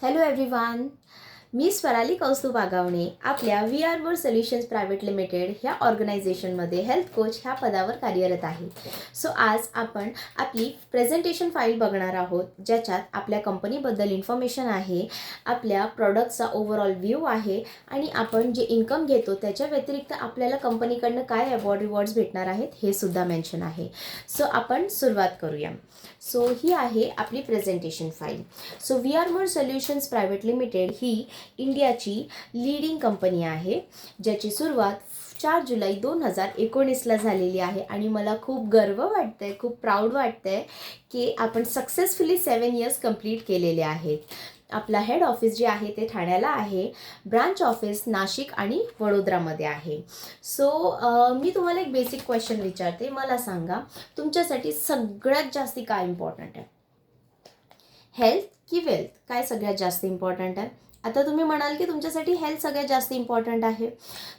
Hello everyone, मी स्वराली कौस्तुभ आगावणे आपल्या We are more solutions private Limited ह्या ऑर्गनायझेशनमध्ये हेल्थ कोच ह्या पदावर कार्यरत आहे. सो आज आपण आपली प्रेझेंटेशन फाईल बघणार आहोत, ज्याच्यात आपल्या कंपनीबद्दल इन्फॉर्मेशन आहे, आपल्या प्रॉडक्टचा ओव्हरऑल व्ह्यू आहे आणि आपण जे इन्कम घेतो त्याच्या व्यतिरिक्त आपल्याला कंपनीकडनं काय अवॉर्ड रिवॉर्ड्स भेटणार आहेत हे सुद्धा मेन्शन आहे. सो आपण सुरुवात करूया. सो ही आहे आपली presentation file. So we are more solutions private limited ही इंडियाची लीडिंग कंपनी आहे, ज्याची सुरुवात 4 जुलै 2019ला झालेली आहे आणि मला खूप गर्व वाटतं आहे, खूप प्राऊड वाटतं आहे की आपण सक्सेसफुली 7 इयर्स कंप्लीट केलेले आहेत. आपला हेड ऑफिस जे आहे ते ठाण्याला आहे, ब्रांच ऑफिस नाशिक आणि वडोदरामध्ये आहे. सो मी तुम्हाला एक बेसिक क्वेश्चन विचारते, मला सांगा तुमच्यासाठी सगळ्यात जास्ती काय इम्पॉर्टंट आहे? हेल्थ की वेल्थ, काय सगळ्यात जास्त इम्पॉर्टंट आहे? आता तुम्ही म्हणाल की तुमच्यासाठी हेल्थ सगळ्यात जास्त इम्पॉर्टंट आहे.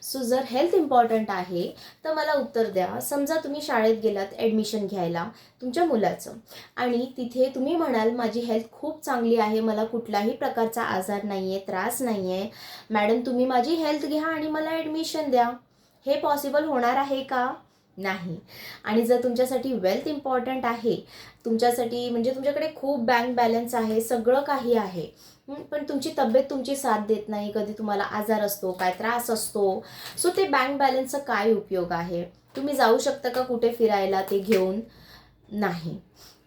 सो जर हेल्थ इम्पॉर्टंट आहे तर मला उत्तर द्या. समजा तुम्ही शाळेत गेलात ॲडमिशन घ्यायला तुमच्या मुलाचं आणि तिथे तुम्ही म्हणाल माझी हेल्थ खूप चांगली आहे, मला कुठलाही प्रकारचा आजार नाही आहे, त्रास नाही आहे, मॅडम तुम्ही माझी हेल्थ घ्या आणि मला ॲडमिशन द्या. हे पॉसिबल होणार आहे का? नाही. आणि जर तुमच्यासाठी वेल्थ इम्पॉर्टंट आहे, तुमच्यासाठी म्हणजे तुमच्याकडे खूप बँक बॅलन्स आहे, सगळं काही आहे, पण तुमची तब्येत तुमची साथ देत नाही, कधी तुम्हाला आजार असतो, काय त्रास असतो, सो ते बँक बॅलन्सचा काय उपयोग आहे? तुम्ही जाऊ शकता का कुठे फिरायला ते घेऊन? नाही.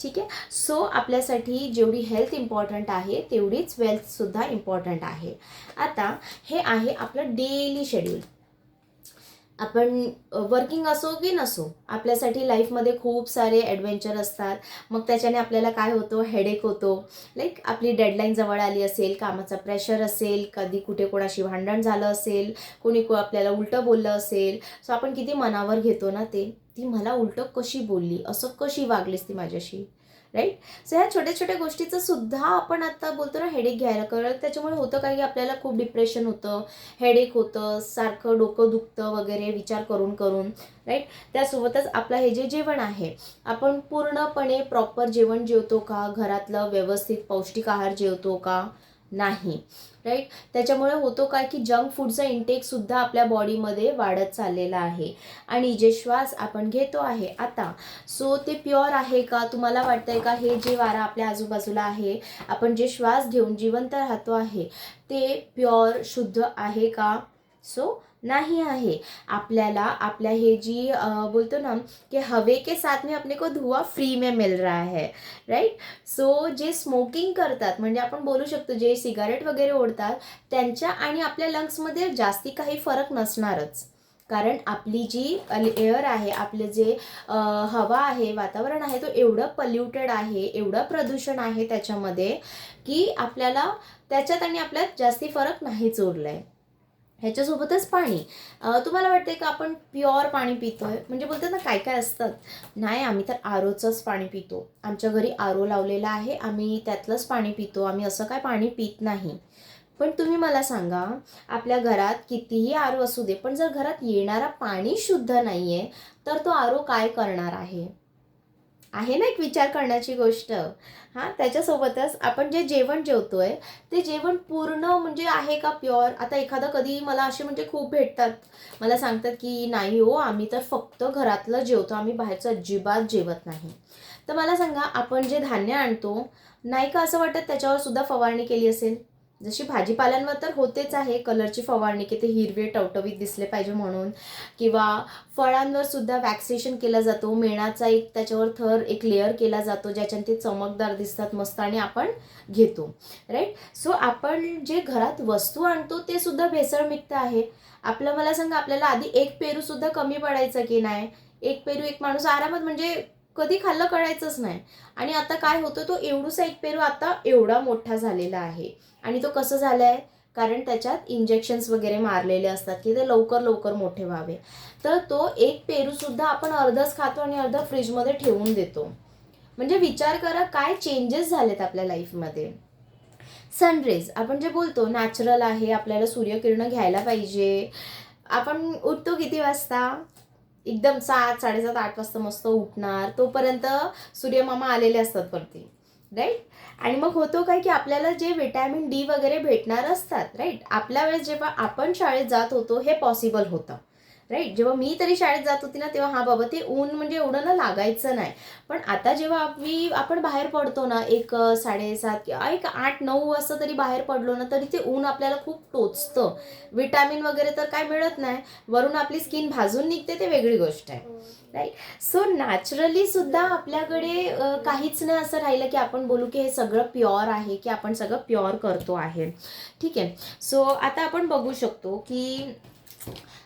ठीक आहे. सो आपल्यासाठी जेवढी हेल्थ इम्पॉर्टंट आहे तेवढीच वेल्थसुद्धा इम्पॉर्टंट आहे. आता हे आहे आपलं डेली शेड्यूल. आपण वर्किंग असो की नसो, आपल्यासाठी लाईफमध्ये खूप सारे ॲडव्हेंचर असतात. मग त्याच्याने आपल्याला काय होतं, हेडेक होतो. लाईक आपली डेडलाईन जवळ आली असेल, कामाचा प्रेशर असेल, कधी कुठे कोणाशी भांडण झालं असेल, कोणी आपल्याला उलटं बोललं असेल, सो आपण किती मनावर घेतो ना ते, ती मला उलटं कशी बोलली, असं कशी वागलीस ती माझ्याशी, राईट? सो ह्या छोट्या छोट्या गोष्टीचं सुद्धा आपण आता बोलतो ना हेडेक घ्यायला, कारण त्याच्यामुळे होतं काय की आपल्याला खूप डिप्रेशन होतं, हेडेक होतं, सारखं डोकं दुखतं वगैरे विचार करून करून, राईट? त्यासोबतच आपलं हे जे जेवण आहे, आपण पूर्णपणे प्रॉपर जेवण जेवतो का, घरातलं व्यवस्थित पौष्टिक आहार जेवतो का? नाही, राईट? त्याच्यामुळे होतो काय की जंक फूडचा इंटेकसुद्धा आपल्या बॉडीमध्ये वाढत चाललेला आहे. आणि जे श्वास आपण घेतो आहे आता, सो ते प्युअर आहे का? तुम्हाला वाटतंय का हे जे वारा आपल्या आजूबाजूला आहे, आपण जे श्वास घेऊन जिवंत राहतो आहे, ते प्युअर शुद्ध आहे का? सो नाही आहे. आपल्याला आपल्या हे जी बोलतो ना कि हवे के साथ में अपने को धुआं फ्री में मिल रहा है, राईट? सो जे स्मोकिंग करतात, म्हणजे आपण बोलू शकतो जे सिगारेट वगैरे ओढतात, त्यांच्या आणि आपल्या लंग्समध्ये जास्ती काही फरक नसणारच. कारण आपली जी एअर आहे, आपलं जे हवा आहे, वातावरण आहे, तो एवढं पल्युटेड आहे, एवढं प्रदूषण आहे त्याच्यामध्ये की आपल्याला त्याच्यात आणि आपल्यात जास्ती फरक नाहीच उरला आहे. ह्याच्यासोबतच पाणी. तुम्हाला वाटते का आपण प्युअर पाणी पितोय? म्हणजे बोलतात ना काय काय असतात, नाही आम्ही तर आरोचंच पाणी पितो, आमच्या घरी आरो लावलेला आहे, आम्ही त्यातलंच पाणी पितो, आम्ही असं काय पाणी पित नाही. पण तुम्ही मला सांगा, आपल्या घरात कितीही आरो असू दे, पण जर घरात येणारा पाणी शुद्ध नाही आहे तर तो आरो काय करणार आहे? आहे ना एक विचार करण्याची गोष्ट. हां, त्याच्यासोबतच आपण जे जेवण जेवतोय ते जेवण पूर्ण म्हणजे आहे का प्युअर? आता एखादं कधी मला असे म्हणजे खूप भेटतात, मला सांगतात की नाही हो आम्ही तर फक्त घरातलं जेवतो, आम्ही बाहेरचं अजिबात जेवत नाही. तर मला सांगा, आपण जे धान्य आणतो, नाही का असं वाटत त्याच्यावर सुद्धा फवारणी केली असेल? जशी भाजीपाल्यांवर तर होतेच आहे कलरची फवारणी की ते हिरवे टवटवीत दिसले पाहिजे म्हणून, किंवा फळांवर सुद्धा वॅक्सेशन केला जातो, मेणाचा एक त्याच्यावर थर एक लेअर केला जातो ज्याच्याने ते चमकदार दिसतात मस्त आणि आपण घेतो, राईट? सो आपण जे घरात वस्तू आणतो ते सुद्धा भेसळमुक्त आहे. आपलं मला सांगा, आपल्याला आधी एक पेरू सुद्धा कमी पडायचं की नाही? एक पेरू एक माणूस आरामात म्हणजे कधी खाल्लं कळायचंच नाही. आणि आता काय होतं, तो एवढूसा एक पेरू आता एवढा मोठा झालेला आहे. आणि तो कसं झाला आहे? कारण त्याच्यात इंजेक्शन्स वगैरे मारलेले असतात की ते लवकर लवकर मोठे व्हावे. तर तो एक पेरूसुद्धा आपण अर्धच खातो आणि अर्ध फ्रीजमध्ये ठेवून देतो. म्हणजे विचार करा काय चेंजेस झालेत आपल्या लाईफमध्ये. सनरेज आपण जे बोलतो नॅचरल आहे, आपल्याला सूर्यकिरणं घ्यायला पाहिजे. आपण उठतो किती वाजता? एकदम 7, 7:30, 8 वाजता मस्त उठणार, तोपर्यंत सूर्यमामा आलेले असतात वरती. राईट. आणि मग होतो काय की आपल्याला जे विटॅमिन डी वगैरे भेटणार असतात, राईट, आपल्या वेळेस जेव्हा आपण शाळेत जात होतो हे पॉसिबल होतं, राईट. जेव्हा मी तरी शाळेत जात होती ना तेव्हा हां बाबा ते ऊन म्हणजे एवढं ना लागायचं नाही. पण आता जेव्हा आपण बाहेर पडतो ना, एक 7:30 किंवा एक 8-9 वाजता तरी बाहेर पडलो ना, तरी ते ऊन आपल्याला खूप टोचतं. विटॅमिन वगैरे तर काय मिळत नाही, वरून आपली स्किन भाजून निघते, ते वेगळी गोष्ट आहे, राईट. सो नॅचरली सुद्धा आपल्याकडे काहीच नाही असं राहिलं की आपण बोलू की हे सगळं प्युअर आहे, की आपण सगळं प्युअर करतो आहे. ठीक आहे. सो आता आपण बघू शकतो की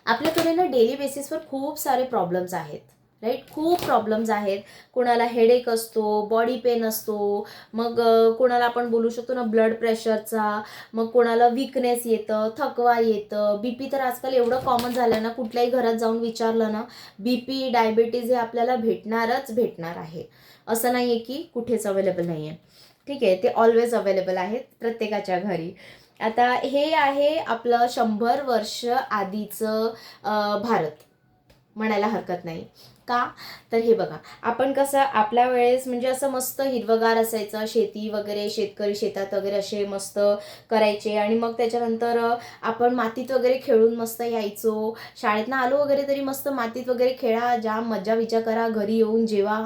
आपल्याकडे ना डेली बेसिसवर खूप सारे प्रॉब्लेम्स आहेत, राईट. खूप प्रॉब्लेम्स आहेत. कोणाला हेडेक असतो, बॉडी पेन असतो, मग कोणाला आपण बोलू शकतो ना ब्लड प्रेशरचा, मग कोणाला विकनेस येतं, थकवा येतं, बी पी तर आजकाल एवढं कॉमन झालं ना, कुठल्याही घरात जाऊन विचारलं ना, बी पी डायबिटीज हे आपल्याला भेटणार आहे. असं नाही आहे की कुठेच अवेलेबल नाही आहे. ठीक आहे, ते ऑलवेज अवेलेबल आहेत प्रत्येकाच्या घरी. आता हे आहे आपलं 100 वर्ष आधीचं भारत म्हणायला हरकत नाही. का? तर हे बघा, आपण कसं आपल्या वेळेस म्हणजे असं मस्त हिरवगार असायचं, शेती वगैरे, शेतकरी शेतात वगैरे असे मस्त करायचे. आणि मग त्याच्यानंतर आपण मातीत वगैरे खेळून मस्त यायचो. शाळेतनं आलो वगैरे तरी मस्त मातीत वगैरे खेळा, जाम मजा विजा करा, घरी येऊन जेवा.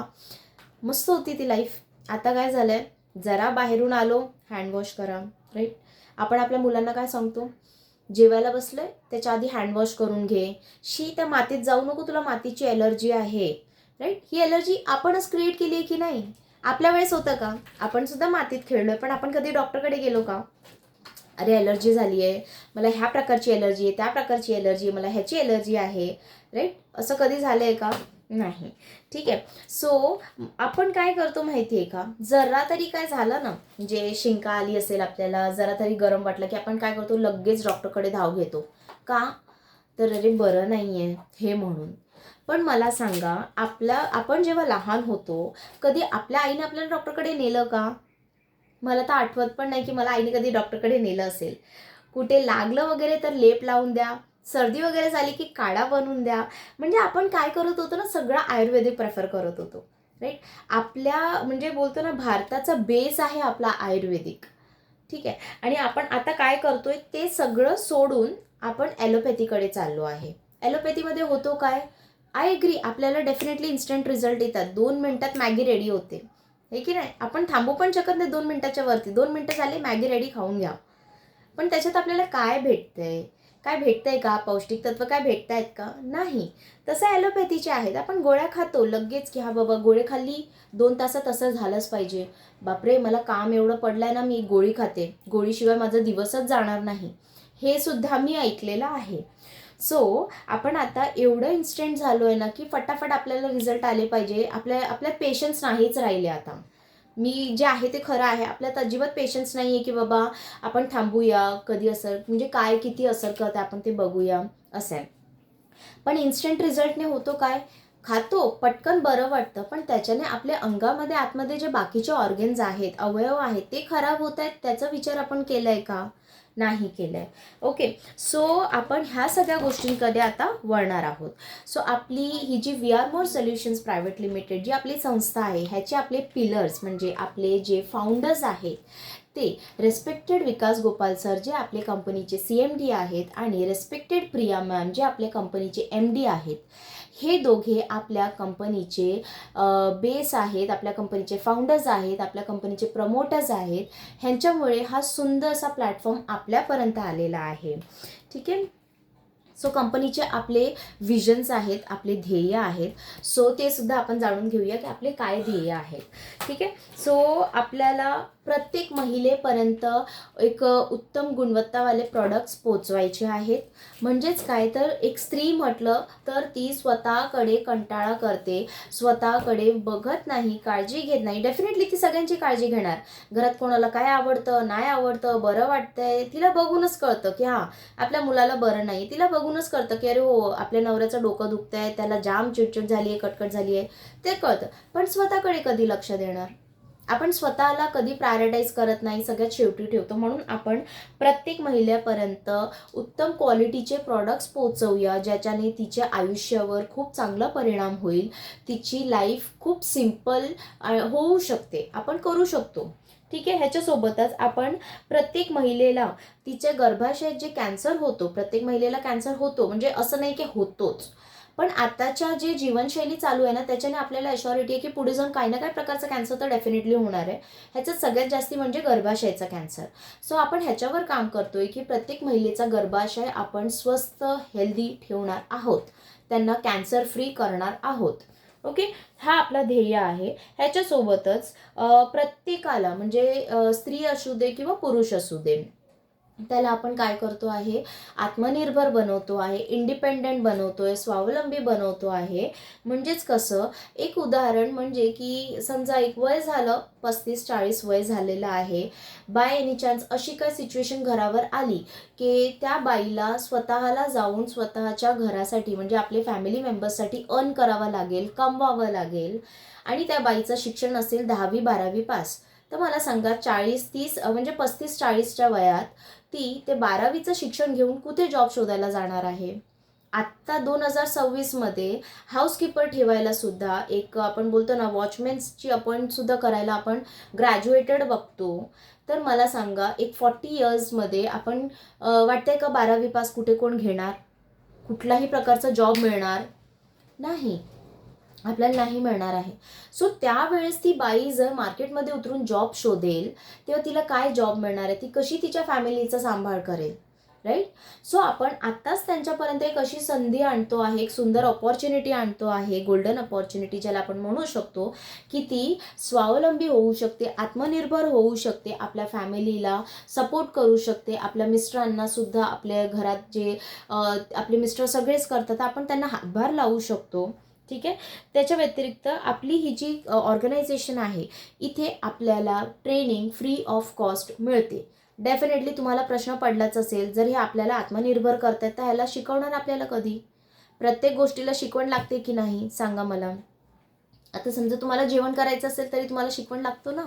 मस्त होती ती लाईफ. आता काय झालंय, जरा बाहेरून आलो, हँडवॉश करा, राईट. आपण आपल्या मुलांना काय सांगतो, जेवायला बसलोय त्याच्या आधी हँडवॉश करून घे. त्या मातीत जाऊ नको, तुला मातीची एलर्जी आहे, राईट. ही एलर्जी आपणच क्रिएट केली आहे की नाही? आपल्या वेळेस होतं का? आपण सुद्धा मातीत खेळलोय, पण आपण कधी डॉक्टरकडे गेलो का? अरे एलर्जी झाली आहे, मला ह्या प्रकारची एलर्जी आहे, त्या प्रकारची एलर्जी आहे, मला ह्याची एलर्जी आहे, राईट. असं कधी झालं आहे का? नाही. ठीक आहे. सो आपण काय करतो माहिती आहे का, जरा तरी काय झालं ना, म्हणजे शिंका आली असेल आपल्याला, जरा तरी गरम वाटलं की आपण काय करतो, लगेच डॉक्टरकडे धाव घेतो. का? तर अरे बरं नाही आहे हे म्हणून. पण मला सांगा, आपण जेव्हा लहान होतो, कधी आपल्या आईने आपल्याला डॉक्टरकडे नेलं का? मला तर आठवत पण नाही की मला आईने कधी डॉक्टरकडे नेलं असेल. कुठे लागलं वगैरे तर लेप लावून द्या, सर्दी वगैरे झाली की काढा बनवून द्या. म्हणजे आपण काय करत होतो ना, सगळं आयुर्वेदिक प्रेफर करत होतो, राईट. आपल्या म्हणजे बोलतो ना, भारताचा बेस आहे आपला आयुर्वेदिक. ठीक आहे. आणि आपण आता काय करतोय, ते सगळं सोडून आपण ॲलोपॅथीकडे चाललो आहे. ॲलोपॅथीमध्ये होतो काय, आय एग्री, आपल्याला डेफिनेटली इन्स्टंट रिझल्ट येतात. 2 मिनिटात मॅगी रेडी होते, हे की नाही. आपण थांबू पण शकत नाही 2 मिनिटाच्या वरती. 2 मिनिटं झाले, मॅगी रेडी, खाऊन घ्या. पण त्याच्यात आपल्याला काय भेटतंय? काय भेटतंय का? पौष्टिक तत्व काय भेटतायत का? नाही. तसं ॲलोपॅथीचे आहेत. आपण गोळ्या खातो लगेच की हा बाबा गोळी खाल्ली 2 तासात असं झालंच पाहिजे. बापरे, मला काम एवढं पडलंय ना, मी गोळी खाते, गोळीशिवाय माझा दिवसच जाणार नाही. हे सुद्धा मी ऐकलेलं आहे. सो आपण आता एवढं इन्स्टंट झालो आहे ना, की फटाफट आपल्याला रिझल्ट आले पाहिजे. आपल्यात पेशन्स नाहीच राहिले आता. मी जे आहे ते खरं आहे, आपल्यात अजिबात पेशन्स नाही आहे की बाबा आपण थांबूया, कधी असर म्हणजे काय किती असर करतं आपण ते बघूया, असं आहे. पण इन्स्टंट रिझल्टने होतो काय, खातो पटकन बरं वाटतं, पण त्याच्याने आपल्या अंगामध्ये आतमध्ये जे बाकीचे ऑर्गन्स आहेत, अवयव आहेत, ते खराब होत आहेत. त्याचा विचार आपण केलाय का? नाही केलाय. ओके. सो आपण ह्या सगळ्या गोष्टींकडे आता वळणार आहोत. सो आपली ही जी we are more solutions private limited जी आपली संस्था आहे, ह्याचे आपले पिलर्स म्हणजे आपले जे फाउंडर्स आहेत ते रिस्पेक्टेड विकास गोपाल सर जे आपले कंपनीचे CMD आहेत, आणि रिस्पेक्टेड प्रिया मॅम जे आपल्या कंपनीचे MD आहेत. हे दोघे आपल्या कंपनीचे बेस आहेत, आपल्या कंपनीचे फाउंडर्स आहेत, आपल्या कंपनीचे प्रमोटर्स आहेत. ह्यांच्यामुळे हा सुंदर असा प्लॅटफॉर्म आपल्यापर्यंत आलेला आहे. ठीक आहे. सो कंपनीचे आपले विजन्स आहेत, आपले ध्येय आहेत. सो ते सुद्धा आपण जाणून घेऊया की आपले काय ध्येय आहेत. ठीक आहे. सो आपल्याला प्रत्येक महिलेपर्यंत एक उत्तम गुणवत्तावाले प्रॉडक्ट्स पोचवायचे आहेत. म्हणजेच काय, तर एक स्त्री म्हटलं तर ती स्वतःकडे कंटाळा करते, स्वतःकडे बघत नाही, काळजी घेत नाही. डेफिनेटली ती सगळ्यांची काळजी घेणार. घरात कोणाला काय आवडतं, नाही आवडतं, बरं वाटतंय, तिला बघूनच कळतं की हां आपल्या मुलाला बरं नाही. तिला बघूनच कळतं की अरे हो आपल्या नवऱ्याचं डोकं दुखतंय, त्याला जाम चिडचिड झाली आहे, कटकट झाली आहे, ते कळतं. पण स्वतःकडे कधी लक्ष देणार? आपण स्वतःला कधी प्रायोरिटाईज करत नाही, सगळ्यात शेवटी ठेवतो. म्हणून आपण प्रत्येक महिलेपर्यंत उत्तम क्वालिटीचे प्रॉडक्ट्स पोहोचवूया, ज्याच्याने तिच्या आयुष्यावर खूप चांगला परिणाम होईल. तिची लाईफ खूप सिम्पल होऊ शकते, आपण करू शकतो. ठीक आहे. ह्याच्यासोबतच आपण प्रत्येक महिलेला तिच्या गर्भाशयात जे कॅन्सर होतो, प्रत्येक महिलेला कॅन्सर होतो, म्हणजे असं नाही की होतोच, पण आताच्या जे जीवनशैली चालू आहे ना, त्याच्याने आपल्याला अश्युरिटी आहे की पुढे जाऊन काही ना काही प्रकारचा कॅन्सर तर डेफिनेटली होणार आहे. ह्याच्यात सगळ्यात जास्ती म्हणजे गर्भाशयाचा कॅन्सर. सो आपण ह्याच्यावर काम करतोय की प्रत्येक महिलेचा गर्भाशय आपण स्वस्थ हेल्दी ठेवणार आहोत, त्यांना कॅन्सर फ्री करणार आहोत. ओके. हा आपला ध्येय आहे. ह्याच्यासोबतच प्रत्येकाला म्हणजे स्त्री असू दे किंवा पुरुष असू दे, त्याला आपण काय करतो आहे, आत्मनिर्भर बनवतो आहे, इंडिपेंडंट बनवतोय, स्वावलंबी बनवतो आहे. म्हणजेच कसं, एक उदाहरण म्हणजे की समजा एक वय झालं, 35-40 वय झालेलं आहे, बाय एनी चान्स अशी काय सिच्युएशन घरावर आली की त्या बाईला स्वतःला जाऊन स्वतःच्या घरासाठी म्हणजे आपले फॅमिली मेंबर्ससाठी अर्न करावं लागेल, कमवावं लागेल, आणि त्या बाईचं शिक्षण असेल 10वी-12वी पास. तर मला सांगा, 40-30 म्हणजे 35-40च्या वयात ती ते 12वीचं शिक्षण घेऊन कुठे जॉब शोधायला जाणार आहे? आत्ता 2026मध्ये हाऊसकीपर ठेवायला सुद्धा, एक आपण बोलतो ना वॉचमॅन्सची अपॉइंट सुद्धा करायला आपण ग्रॅज्युएटेड बघतो. तर मला सांगा, एक 40 इयर्समध्ये आपण वाटतंय का 12वी पास कुठे कोण घेणार? कुठलाही प्रकारचा जॉब मिळणार नाही, आपल्याला नाही मिळणार आहे. सो त्यावेळेस ती बाई जर मार्केटमध्ये उतरून जॉब शोधेल, तेव्हा तिला काय जॉब मिळणार आहे? ती कशी तिच्या फॅमिलीचा सांभाळ करेल? राईट. सो आपण आत्ताच त्यांच्यापर्यंत एक अशी संधी आणतो आहे, एक सुंदर अपॉर्च्युनिटी आणतो आहे, गोल्डन अपॉर्च्युनिटी ज्याला आपण म्हणू शकतो, की ती स्वावलंबी होऊ शकते, आत्मनिर्भर होऊ शकते, आपल्या फॅमिलीला सपोर्ट करू शकते, आपल्या मिस्टरांना सुद्धा, आपल्या घरात जे आपले मिस्टर सगळेच करतात, आपण त्यांना हातभार लावू शकतो. ठीक आहे. त्याच्या व्यतिरिक्त आपली ही जी ऑर्गनायझेशन आहे, इथे आपल्याला ट्रेनिंग फ्री ऑफ कॉस्ट मिळते. डेफिनेटली तुम्हाला प्रश्न पडलाच असेल, जर हे आपल्याला आत्मनिर्भर करतात तर ह्याला शिकवणार आपल्याला कधी? प्रत्येक गोष्टीला शिकवण लागते की नाही, सांगा मला. आता समजा तुम्हाला जेवण करायचं असेल तरी तुम्हाला शिकवण लागतो ना,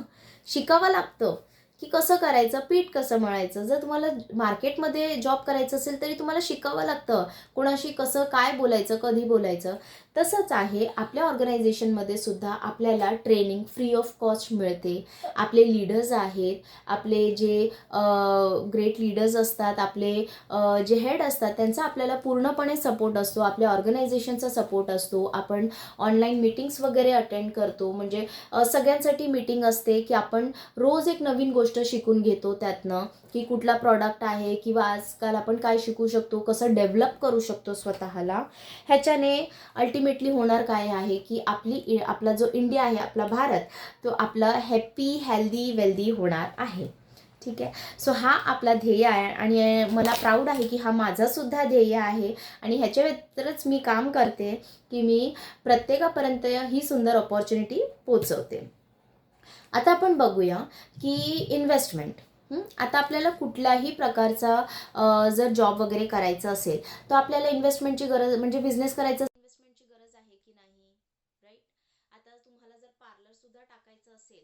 शिकावं लागतं की कसं करायचं, पीठ कसं मळायचं. जर तुम्हाला मार्केटमध्ये जॉब करायचं असेल तरी तुम्हाला शिकावं लागतं, कोणाशी कसं काय बोलायचं, कधी बोलायचं. तसंच आहे आपल्या ऑर्गनायझेशनमध्ये सुद्धा आपल्याला ट्रेनिंग फ्री ऑफ कॉस्ट मिळते. आपले लीडर्स आहेत, आपले जे ग्रेट लीडर्स असतात, आपले जे हेड असतात, त्यांचा आपल्याला पूर्णपणे सपोर्ट असतो, आपल्या ऑर्गनायझेशनचा सपोर्ट असतो. आपण ऑनलाईन मीटिंग्स वगैरे अटेंड करतो, म्हणजे सगळ्यांसाठी मीटिंग असते की आपण रोज एक नवीन गोष्ट शिकून घेतो त्यातनं, की कुठला प्रॉडक्ट आहे किंवा आजकाल आपण काय शिकू शकतो, कसं डेव्हलप करू शकतो स्वतःला. ह्याच्याने अल्टिमेटली होणार काय आहे की आपला जो इंडिया आहे, आपला भारत, तो आपला हॅप्पी हेल्दी वेल्दी होणार आहे. ठीक आहे. सो हा आपला ध्येय आहे आणि मला प्राऊड आहे की हा माझा सुद्धा ध्येय आहे, आणि ह्याच्या व्यतिरिक्तच मी काम करते की मी प्रत्येकापर्यंत ही सुंदर अपॉर्च्युनिटी पोचवते. आता आपण बघूया की इन्व्हेस्टमेंट. आता आपल्याला कुठल्याही प्रकारचा जर जॉब वगैरे करायचा असेल तर आपल्याला इन्व्हेस्टमेंटची गरज, म्हणजे बिझनेस करायचा इन्व्हेस्टमेंटची गरज आहे की नाही, राईट. आता तुम्हाला जर पार्लर सुद्धा टाकायचं असेल,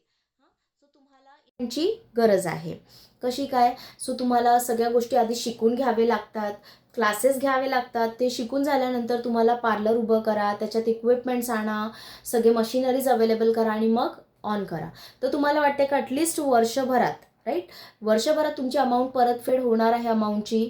सो तुम्हाला ची गरज आहे. कशी काय? सो तुम्हाला सगळ्या गोष्टी आधी शिकून घ्यावे लागतात, क्लासेस घ्यावे लागतात. ते शिकून झाल्यानंतर तुम्हाला पार्लर उभं करा, त्याच्यात इक्विपमेंट्स आणा, सगळे मशिनरीज अवेलेबल करा आणि मग ऑन करा. तर तुम्हाला वाटते का ॲटलिस्ट वर्षभरात, राईट, वर्षभरात तुमची अमाऊंट परतफेड होणार आहे अमाऊंटची?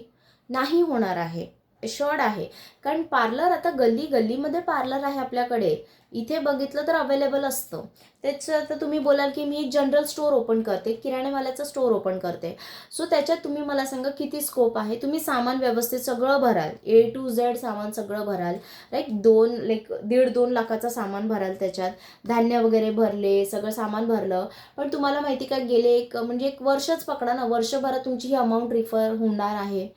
नाही होणार आहे, एश्योर्ड आहे. कारण पार्लर आता गल्ली गल्लीमध्ये पार्लर आहे आपल्याकडे, इथे बघितलं तर अवेलेबल असतं. त्याचं आता तुम्ही बोलाल की मी एक जनरल स्टोअर ओपन करते, किराण्यामालाचं स्टोअर ओपन करते. सो त्याच्यात तुम्ही मला सांगा किती स्कोप आहे. तुम्ही सामान व्यवस्थित सगळं भराल, A to Z सामान सगळं भराल, राईट. 1.5-2 लाखाचं सामान भराल, त्याच्यात धान्य वगैरे भरले, सगळं सामान भरलं. पण तुम्हाला माहिती का, गेले एक वर्षच पकडा ना, वर्षभरात तुमची ही अमाऊंट रिफर होणार आहे.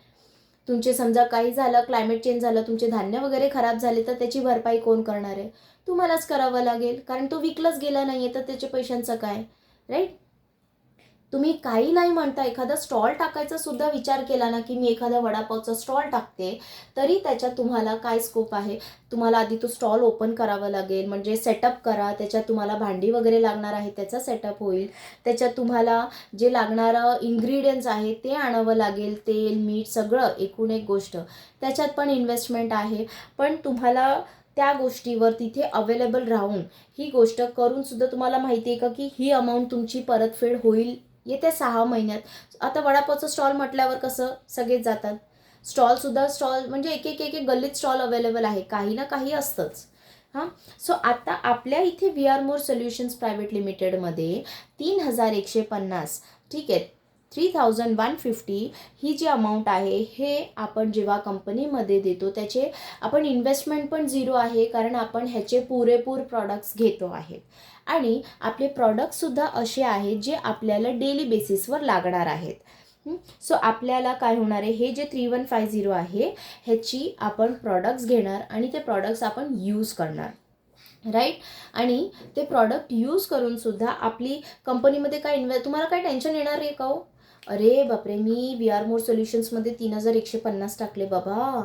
तुमचे समजा काही झालं, क्लायमेट चेंज झालं, तुमचे धान्य वगैरे खराब झाले, तर त्याची भरपाई कोण करणार आहे? तुम्हालाच करावं लागेल, कारण तो विकलाच गेला नाही आहे, तर त्याच्या पैशांचं काय, राईट. तुम्ही काही नाही म्हणता, एखादा स्टॉल टाकायचा सुद्धा विचार केला ना, की मी एखादा वडापावचा स्टॉल टाकते, तरी त्याच्यात तुम्हाला काय स्कोप आहे. तुम्हाला आधी तो स्टॉल ओपन करावा लागेल, म्हणजे सेटअप करा, त्याच्यात तुम्हाला भांडी वगैरे लागणार आहे त्याचा सेटअप होईल, त्याच्यात तुम्हाला जे लागणारं इन्ग्रेडियंट्स आहे ते आणावं लागेल, तेल मीठ सगळं एकूण एक गोष्ट, त्याच्यात पण इन्व्हेस्टमेंट आहे. पण तुम्हाला त्या गोष्टीवर तिथे अवेलेबल राहून ही गोष्ट करून सुद्धा तुम्हाला माहिती आहे का की ही अमाऊंट तुमची परतफेड होईल येत्या 6 महिन्यात. आता वडापावचं स्टॉल म्हटल्यावर कसं सगळेच जातात, स्टॉल म्हणजे एक एक एक एक गल्लीत स्टॉल अवेलेबल आहे, काही ना काही असतंच. हां, सो आता आपल्या इथे We are more solutions Private लिमिटेडमध्ये 3,150, ठीक आहे, 3,150 ही जी अमाऊंट आहे, हे आपण जेव्हा कंपनीमध्ये देतो त्याचे आपण इन्व्हेस्टमेंट पण 0 आहे, कारण आपण ह्याचे पुरेपूर प्रॉडक्ट्स घेतो आहे. आणि आपले प्रॉडक्ट्ससुद्धा असे आहेत जे आपल्याला डेली बेसिसवर लागणार आहेत. सो आपल्याला काय होणार आहे, हे जे 3,150 आहे ह्याची आपण प्रॉडक्ट्स घेणार आणि ते प्रॉडक्ट्स आपण यूज करणार, राईट. आणि ते प्रॉडक्ट यूज करूनसुद्धा आपली कंपनीमध्ये काय तुम्हाला काय टेन्शन येणार आहे का हो, अरे बापरे मी वी आर मोर सोल्युशन्समध्ये 3,150 टाकले बाबा.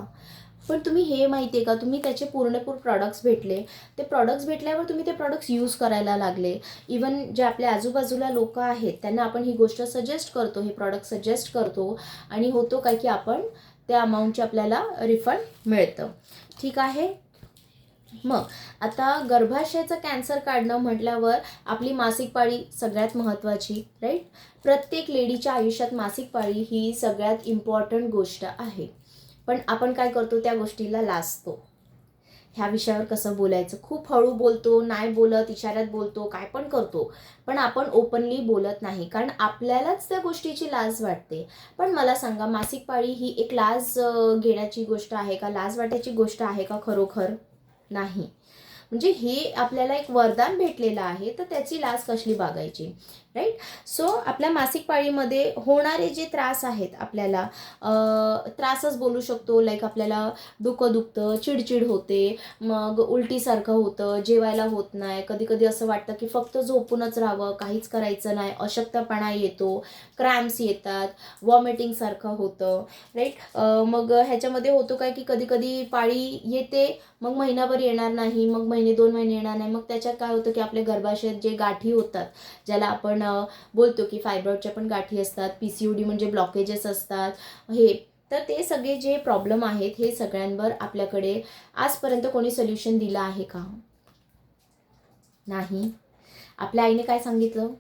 पण तुम्ही हे माहिती आहे का, तुम्ही त्याचे पूर्णपूर प्रॉडक्ट्स भेटले, ते प्रॉडक्ट्स भेटल्यावर तुम्ही ते प्रॉडक्ट्स यूज करायला लागले. इवन जे आपल्या आजूबाजूला लोक आहेत त्यांना आपण ही गोष्ट सजेस्ट करतो, हे प्रॉडक्ट सजेस्ट करतो, आणि होतो काय की आपण त्या अमाऊंटचे आपल्याला रिफंड मिळतं, ठीक आहे. मग आता गर्भाशयाचं कॅन्सर काढणं म्हटल्यावर आपली मासिक पाळी सगळ्यात महत्त्वाची, राईट. प्रत्येक लेडीच्या आयुष्यात मासिक पाळी ही सगळ्यात इम्पॉर्टंट गोष्ट आहे. पण आपण काय करतो, त्या गोष्टीला लाजतो. ह्या विषयावर कसं बोलायचं, खूप हळू बोलतो, नाही बोलत, इशाऱ्यात बोलतो, काय पण करतो, पण आपण ओपनली बोलत नाही, कारण आपल्यालाच त्या गोष्टीची लाज वाटते. पण मला सांगा, मासिक पाळी ही एक लाज घेण्याची गोष्ट आहे का, लाज वाटायची गोष्ट आहे का खरोखर? नाही. म्हणजे हे आपल्याला एक वरदान भेटलेलं आहे, तर त्याची लाज कसली बाळगायची, राईट. सो आपल्या मासिक पाळीमध्ये होणारे जे त्रास आहेत आपल्याला, त्रासच बोलू शकतो, लाईक आपल्याला डोकं दुखतं, चिडचिड होते, मग उलटीसारखं होतं, जेवायला होत नाही, कधी कधी असं वाटतं की फक्त झोपूनच राहावं, काहीच करायचं नाही, अशक्तपणा येतो, क्रॅम्प्स येतात, वॉमिटिंगसारखं होतं, राईट. मग ह्याच्यामध्ये होतो काय की कधी कधी पाळी येते, मग महिनाभर येणार नाही, मग महिने 2 महिने येणार नाही, मग त्याच्यात काय होतं की आपल्या गर्भाशयात जे गाठी होतात, ज्याला आपण बोलतो की फायब्रॉइडच्या पण गाठी असतात, PCOD म्हणजे ब्लॉकेजेस असतात, हे तर ते सगळे जे प्रॉब्लेम आहेत हे सगळ्यांवर आपल्याकडे आजपर्यंत कोणी सोल्युशन दिलं आहे का? नाही. आपल्या आईने काय सांगितलं,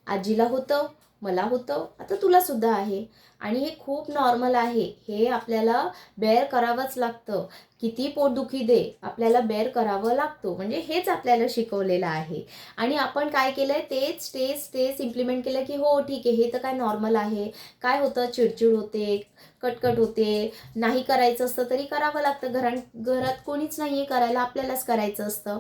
आजीला होतं, मला होतं, आता तुला सुद्धा आहे, आणि हे खूप नॉर्मल आहे, हे आपल्याला बेअर करावंच लागतं. किती पोटदुखी दे, आपल्याला बेअर करावं लागतो, म्हणजे हेच आपल्याला शिकवलेलं आहे. आणि आपण काय केलंय, तेच इम्प्लिमेंट केलं की हो ठीक आहे, हे तर काय नॉर्मल आहे. काय होतं, चिडचिड होते, कटकट होते, नाही करायचं असतं तरी करावं लागतं, घरात कोणीच नाही आहे करायला, आपल्यालाच करायचं असतं.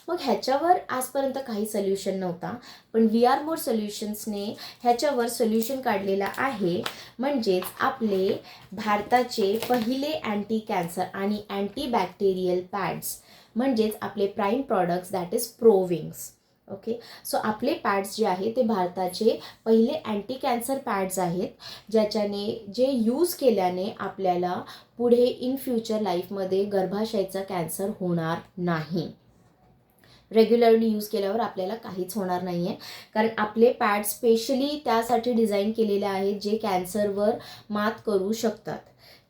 मग ह्याच्यावर आजपर्यंत काही सोल्युशन नव्हता, पण वी आर मोर सोल्युशन्सने ह्याच्यावर सोल्युशन काढलेलं आहे. म्हणजेच आपले भारताचे पहिले अँटी कॅन्सर आणि अँटीबॅक्टेरियल पॅड्स, म्हणजेच आपले प्राईम प्रॉडक्ट्स, दॅट इज प्रोविंग्स. ओके. सो आपले पॅड्स जे आहे ते भारताचे पहिले अँटी कॅन्सर पॅड्स आहेत, ज्याच्याने जे यूज केल्याने आपल्याला पुढे इन फ्युचर लाईफमध्ये गर्भाशयाचा कॅन्सर होणार नाही. रेग्युलरली यूज केल्यावर आपल्याला काहीच होणार नाही आहे, कारण आपले पॅड स्पेशली त्यासाठी डिझाईन केलेले आहेत जे कॅन्सरवर मात करू शकतात,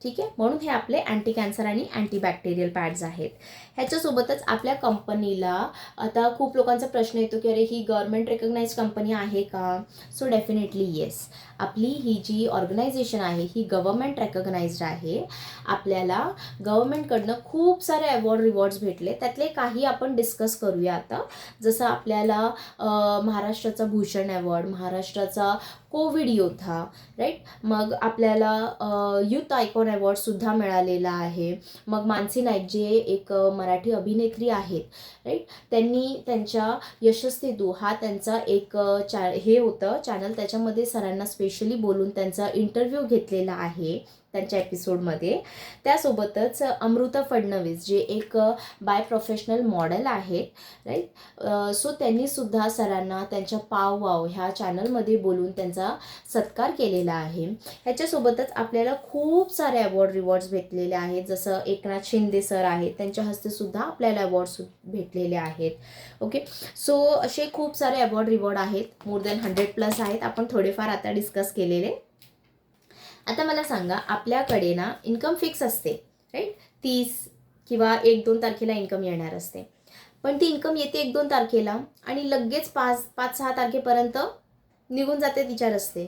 ठीक आहे. म्हणून हे आपले अँटी कॅन्सर आणि अँटीबॅक्टेरियल पॅड्स आहेत. ह्याच्यासोबतच आपल्या कंपनीला आता खूप लोकांचा प्रश्न येतो की अरे ही गव्हर्नमेंट रेकग्नाइज कंपनी आहे का? So definitely yes. आपली ही जी ऑर्गनायझेशन आहे ही गव्हर्नमेंट रेकग्नाइज्ड आहे. आपल्याला गव्हर्नमेंटकडनं खूप सारे रिवॉर्ड्स भेटले, त्यातले काही आपण डिस्कस करूया आता. जसं आपल्याला महाराष्ट्राचा भूषण अवॉर्ड, महाराष्ट्राचा कोविड योद्धा, राईट. मग आपल्याला यूथ आयकॉन अवॉर्डसुद्धा मिळालेला आहे. मग मानसी नाईक जे एक मराठी अभिनेत्री आहेत, राईट, त्यांनी त्यांच्या यशस्सेतू हा त्यांचा एक हे होतं चॅनल, त्याच्यामध्ये सरांना स्पेशली बोलून त्यांचा इंटरव्ह्यू घेतलेला आहे. त्यांच्या एपिसोडमध्ये. त्यासोबतच अमृता फडणवीस जे एक बाय प्रोफेशनल मॉडेल आहेत राईट. सो त्यांनीसुद्धा सरांना त्यांच्या पाव वाव ह्या चॅनलमध्ये बोलून त्यांचा सत्कार केलेला आहे. ह्याच्यासोबतच आपल्याला खूप सारे रिवॉर्ड्स भेटलेले आहेत. जसं एकनाथ शिंदे सर आहेत, त्यांच्या हस्तेसुद्धा आपल्याला अवॉर्ड्स भेटलेले आहेत. ओके, सो असे खूप सारे रिवॉर्ड आहेत, मोर दॅन 100+ आहेत. आपण थोडेफार आता डिस्कस केलेले. आता मला सांगा, आपल्याकडे ना इन्कम फिक्स असते राईट. 30 किंवा 1-2 तारखेला इन्कम येणार असते. पण ती इन्कम येते 1-2 तारखेला आणि लगेच 5-6 तारखेपर्यंत निघून जाते तिच्या रस्ते.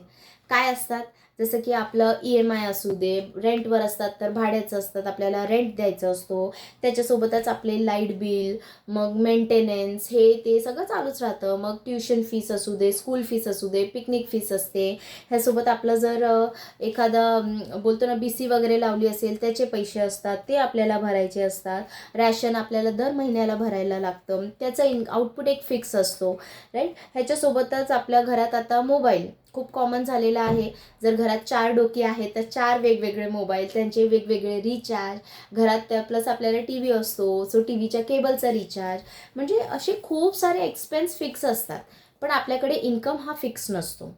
काय असतात, जसं की आपलं EMI असू दे, रेंटवर असतात तर भाड्याचं असतात, आपल्याला रेंट द्यायचं असतो. त्याच्यासोबतच आपले लाईट बिल, मग मेंटेनन्स, हे ते सगळं चालूच राहतं. मग ट्युशन फीस असू दे, स्कूल फीस असू दे, पिकनिक फीस असते. ह्यासोबत आपलं जर बोलतो ना BC वगैरे लावली असेल त्याचे पैसे असतात, ते आपल्याला भरायचे असतात. रॅशन आपल्याला दर महिन्याला भरायला लागतं, त्याचं आउटपुट एक फिक्स असतो राईट. ह्याच्यासोबतच आपल्या घरात आता मोबाईल खूप कॉमन झालेला आहे. जर घरात 4 डोकी आहेत तर 4 वेगवेगळे मोबाईल, त्यांचे वेगवेगळे रिचार्ज, घरात प्लस आपल्याला TV असतो, सो TVच्या केबलचा रिचार्ज, म्हणजे असे खूप सारे एक्सपेन्स फिक्स असतात. पण आपल्याकडे इन्कम हा फिक्स नसतो.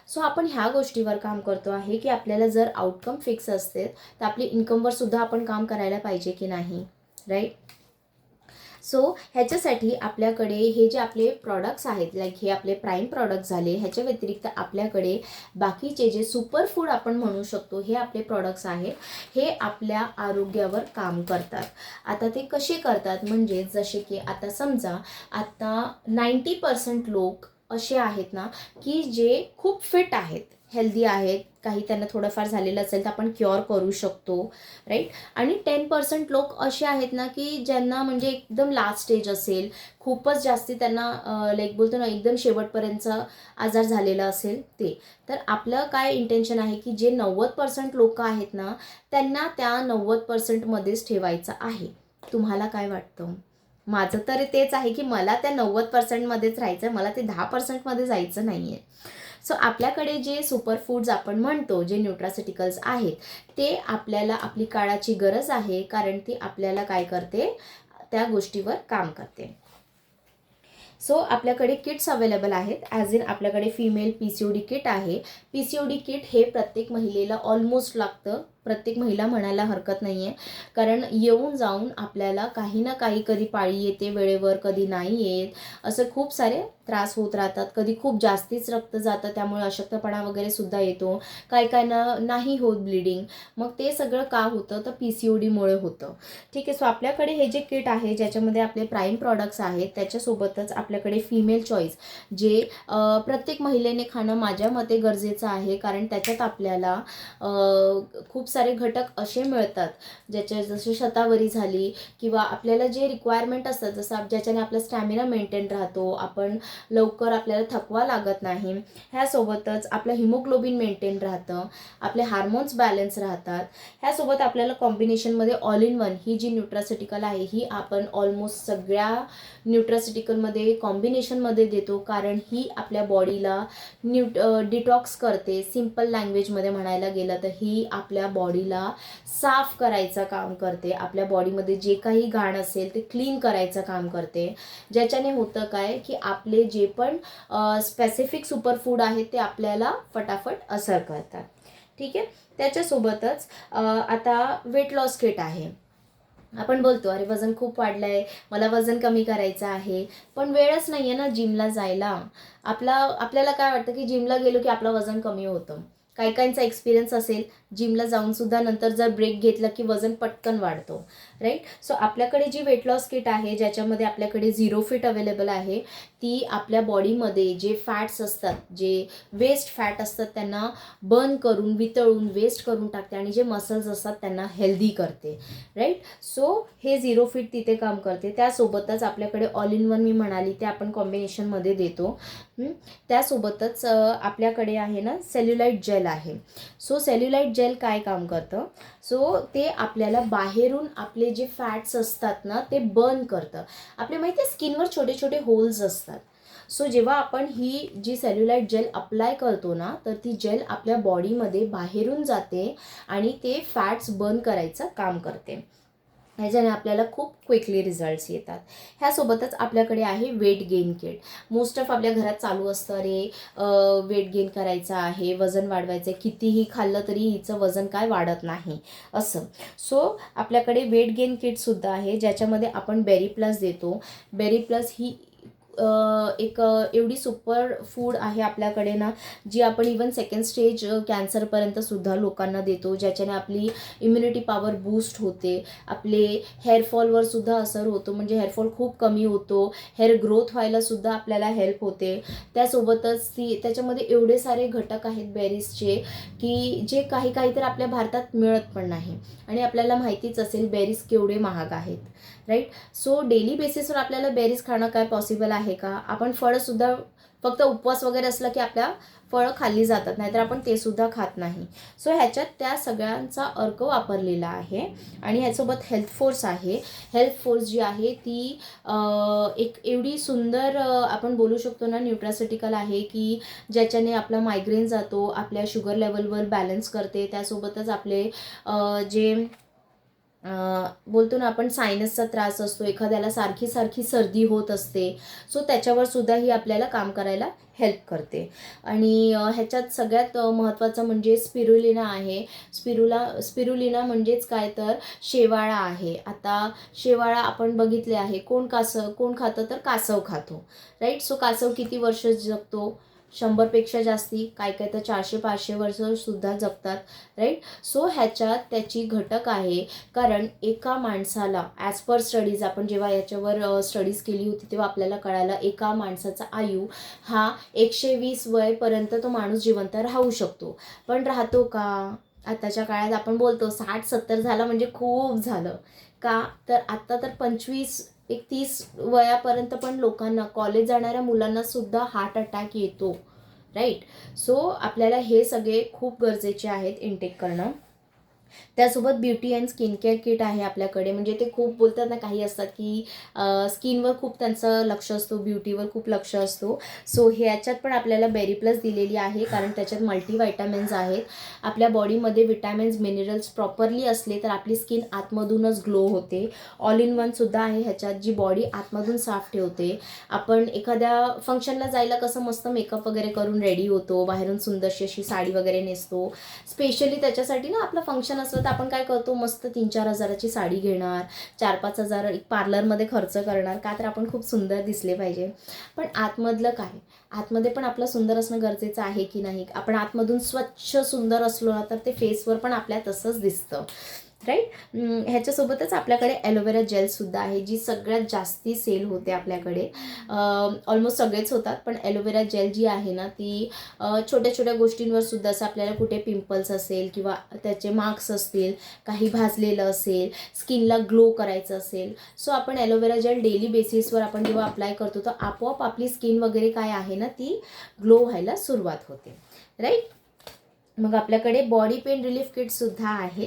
सो आपण ह्या गोष्टीवर काम करतो आहे की आपल्याला जर आउटकम फिक्स असते तर आपली इन्कमवर सुद्धा आपण काम करायला पाहिजे की नाही राईट. सो ह्याच्यासाठी आपल्याकडे हे जे आपले प्रॉडक्ट्स आहेत, लाईक हे आपले प्राईम प्रॉडक्ट झाले, ह्याच्या व्यतिरिक्त आपल्याकडे बाकीचे जे सुपरफूड आपण म्हणू शकतो हे आपले प्रॉडक्ट्स आहेत. हे आपल्या आरोग्यावर काम करतात. आता ते कसे करतात, म्हणजे जसे की आता समजा आता 90% लोक असे आहेत ना की जे खूप फिट आहेत, हेल्दी आहेत. काही त्यांना थोडंफार झालेलं असेल तर आपण क्युअर करू शकतो राईट. आणि 10% लोक असे आहेत ना की ज्यांना म्हणजे एकदम लास्ट स्टेज असेल, खूपच जास्ती त्यांना लाईक बोलतो ना एकदम शेवटपर्यंतचा आजार झालेला असेल ते. तर आपलं काय इंटेन्शन आहे की जे 90% लोक आहेत ना त्यांना त्या 90%मध्येच ठेवायचं आहे. तुम्हाला काय वाटतं? माझं तर तेच आहे की मला त्या 90%मध्येच राहायचं, मला ते 10%मध्ये जायचं नाही आहे. सो आपल्याकडे जे सुपरफूड्स आपण म्हणतो, जे न्यूट्रासिटिकल्स आहेत, ते आपल्याला आपली काळाची गरज आहे, कारण ती आपल्याला काय करते, त्या गोष्टीवर काम करते. सो आपल्याकडे किट्स अवेलेबल आहेत. ॲज इन आपल्याकडे फिमेल PCOD किट आहे. PCOD किट हे प्रत्येक महिलेला ऑलमोस्ट लागतं. प्रत्येक महिला म्हणायला हरकत नाही आहे, कारण येऊन जाऊन आपल्याला काही ना काही, कधी पाळी येते वेळेवर, कधी नाही येत, असं खूप सारे त्रास होत राहतात. कधी खूप जास्तीच रक्त जातं, त्यामुळे अशक्तपणा वगैरे सुद्धा येतो. काहींना नाही होत ब्लिडिंग. मग ते सगळं का होतं, तर PCODमुळे होतं. ठीक आहे. सो आपल्याकडे हे जे किट आहे ज्याच्यामध्ये आपले प्राईम प्रॉडक्ट्स आहेत, त्याच्यासोबतच आपल्याकडे फिमेल चॉईस जे प्रत्येक महिलेने खाणं माझ्या मते गरजेचं आहे, कारण त्याच्यात आपल्याला खूप सारे घटक असे मिळतात जसे शतावरी झाली, किंवा आपल्याला जे रिक्वायरमेंट असतात, जसं ज्याच्याने आपला स्टॅमिना मेंटेन राहतो, आपण लवकर आपल्याला थकवा लागत नाही. ह्यासोबतच आपलं हिमोग्लोबिन मेंटेन राहतं, आपले हार्मोन्स बॅलन्स राहतात. ह्यासोबत आपल्याला कॉम्बिनेशनमध्ये ऑल इन वन ही जी न्यूट्रासिटिकल आहे ही आपण ऑलमोस्ट सगळ्या न्यूट्रासिटिकलमध्ये कॉम्बिनेशनमध्ये देतो, कारण ही आपल्या बॉडीला डिटॉक्स करते. सिम्पल लँग्वेजमध्ये म्हणायला गेलं तर ही आपल्या बॉडीला साफ करायचं काम करते. आपल्या बॉडीमध्ये जे काही घाण असेल ते क्लीन करायचं काम करते. ज्याच्याने होतं काय की आपले जे पण स्पेसिफिक सुपरफूड आहेत ते आपल्याला फटाफट असर करतात. ठीक आहे. त्याच्यासोबतच आता वेट लॉस किट आहे. आपण बोलतो अरे वजन खूप वाढलं आहे, मला वजन कमी करायचं आहे, पण वेळच नाही आहे ना जिमला जायला. आपल्याला काय वाटतं की जिमला गेलो की आपलं वजन कमी होतं. काहींचा एक्सपिरियन्स असेल, जिमला जाऊनसुद्धा नंतर जर ब्रेक घेतला की वजन पटकन वाढतो राईट. सो आपल्याकडे जी वेट लॉस किट आहे ज्याच्यामध्ये आपल्याकडे 0 फिट अवेलेबल आहे, ती आपल्या बॉडीमध्ये जे फॅट्स असतात, जे वेस्ट फॅट असतात त्यांना बर्न करून, वितळून, वेस्ट करून टाकते, आणि जे मसल्स असतात त्यांना हेल्दी करते राईट. सो हे 0 फिट तिथे काम करते. त्यासोबतच आपल्याकडे ऑल इन वन मी म्हणाली ते आपण कॉम्बिनेशनमध्ये देतो. त्यासोबतच आपल्याकडे आहे ना सेल्युलाइट जेल आहे. सो सेल्युलाइट जेल काय काम करतं, सो ते आपल्याला बाहेरून आपले जे फॅट्स असतात ना ते बर्न करतं. आपल्या माहिती आहे स्किनवर छोटे छोटे होल्स असतात, सो जेव्हा आपण ही जी सेल्युलाइट जेल अप्लाय करतो ना, तर ती जेल आपल्या बॉडीमध्ये बाहेरून जाते आणि ते फॅट्स बर्न करायचं काम करते. ह्याच्याने आपल्याला खूप क्विकली रिझल्ट्स येतात. ह्यासोबतच आपल्याकडे आहे weight gain kit. Most of आपल्या घरात चालू असतं, अरे वेट गेन करायचं आहे, वजन वाढवायचं आहे, कितीही खाल्लं तरी हिचं वजन काय वाढत नाही असं. सो आपल्याकडे वेट गेन किटसुद्धा आहे, ज्याच्यामध्ये आपण बेरी प्लस देतो. बेरी प्लस ही एक एवढी सुपर फूड आहे आपल्याकडे ना, जी आपण इवन सेकंड स्टेज कॅन्सरपर्यंतसुद्धा लोकांना देतो, ज्याच्याने आपली इम्युनिटी पॉवर बूस्ट होते. आपले हेअरफॉलवर सुद्धा असर होतो, म्हणजे हेअरफॉल खूप कमी होतो, हेअर ग्रोथ व्हायलासुद्धा आपल्याला हेल्प होते. त्यासोबतच त्याच्यामध्ये एवढे सारे घटक आहेत बेरीजचे, की जे काही तर आपल्या भारतात मिळत पण नाही. आणि आपल्याला माहितीच असेल बेरीज केवढे महाग आहेत, राईट. सो डेली बेसिसवर आपल्याला बेरीज खाणं काय पॉसिबल आहे का? आपण फळंसुद्धा फक्त उपवास वगैरे असलं की आपल्या फळं खाल्ली जातात, नाहीतर आपण ते सुद्धा खात नाही. सो ह्याच्यात त्या सगळ्यांचा अर्क वापरलेला आहे. आणि ह्यासोबत हेल्थ फोर्स आहे. हेल्थ फोर्स जी आहे ती एक एवढी सुंदर आपण बोलू शकतो ना न्यूट्रासिटिकल आहे, की ज्याच्याने आपला मायग्रेन जातो, आपल्या शुगर लेवलवर बॅलन्स करते. त्यासोबतच आपले जे बोलतो ना आपण सायनसचा त्रास असतो, एखाद्याला सारखी सारखी सर्दी होत असते, सो त्याच्यावर सुद्धा ही आपल्याला काम करायला हेल्प करते. आणि ह्याच्यात सगळ्यात महत्त्वाचं म्हणजे स्पिरुलिना आहे. स्पिरुलिना म्हणजेच काय तर शेवाळा आहे. आता शेवाळा आपण बघितले आहे, कोण खातं तर कासव खातो, राईट. सो कासव किती वर्ष जगतो? 100पेक्षा जास्ती, काय तर 400-500 वर्षसुद्धा जगतात, राईट. सो ह्याच्यात त्याची घटक आहे. कारण एका माणसाला ॲज पर स्टडीज, आपण जेव्हा याच्यावर स्टडीज केली होती तेव्हा आपल्याला कळालं, एका माणसाचा आयु हा 120 वयपर्यंत तो माणूस जिवंत राहू शकतो. पण राहतो का? आताच्या काळात आपण बोलतो 60-70 झालं म्हणजे खूप झालं. का तर आत्ता तर 25-30 वयापर्यंत पण लोकांना, कॉलेज जाणाऱ्या मुलांना सुद्धा हार्ट अटॅक येतो, राईट. सो आपल्याला हे सगळे खूप गरजेचे आहेत इनटेक करणं. त्यासोबत beauty and skin care kit आहे आपल्याकडे. म्हणजे ते खूप बोलतात ना, काही असतात की स्किनवर खूप त्यांचं लक्ष असतो, ब्युटीवर खूप लक्ष असतो. सो ह्याच्यात पण आपल्याला बेरी प्लस दिलेली आहे, कारण त्याच्यात मल्टीव्हिटॅमिन्स आहेत. आपल्या बॉडीमध्ये विटॅमिन्स मिनरल्स प्रॉपरली असले तर आपली स्किन आतमधूनच ग्लो होते. ऑल इन वनसुद्धा आहे ह्याच्यात, जी बॉडी आतमधून साफ ठेवते. आपण एखाद्या फंक्शनला जायला कसं मस्त मेकअप वगैरे करून रेडी होतो, बाहेरून सुंदरशी अशी साडी वगैरे नेसतो. स्पेशली त्याच्यासाठी ना, आपलं फंक्शन असलं तर आपण काय करतो, मस्त 3-4 हजाराची साडी घेणार, 4-5 हजार एक पार्लरमध्ये खर्च करणार, का तर आपण खूप सुंदर दिसले पाहिजे. पण आतमधलं काय? आतमध्ये पण आपलं सुंदर असणं गरजेचं आहे की नाही? आपण आतमधून स्वच्छ सुंदर असलो ना, तर ते फेसवर पण आपल्या तसंच दिसतं, राईट. ह्याच्यासोबतच आपल्याकडे ॲलोवेरा जेलसुद्धा आहे, जी सगळ्यात जास्ती सेल होते आपल्याकडे. ऑलमोस्ट सगळेच होतात, पण ॲलोवेरा जेल जी आहे ना, ती छोट्या छोट्या गोष्टींवर सुद्धा, असं आपल्याला कुठे पिंपल्स असेल किंवा त्याचे मार्क्स असतील, काही भाजलेलं असेल, स्किनला ग्लो करायचं असेल, सो आपण ॲलोवेरा जेल डेली बेसिसवर आपण जेव्हा अप्लाय करतो तर आपोआप आपली स्किन वगैरे काय आहे ना, ती ग्लो व्हायला सुरुवात होते, राईट. मग आपल्याकडे बॉडी पेन रिलीफ किटसुद्धा आहे.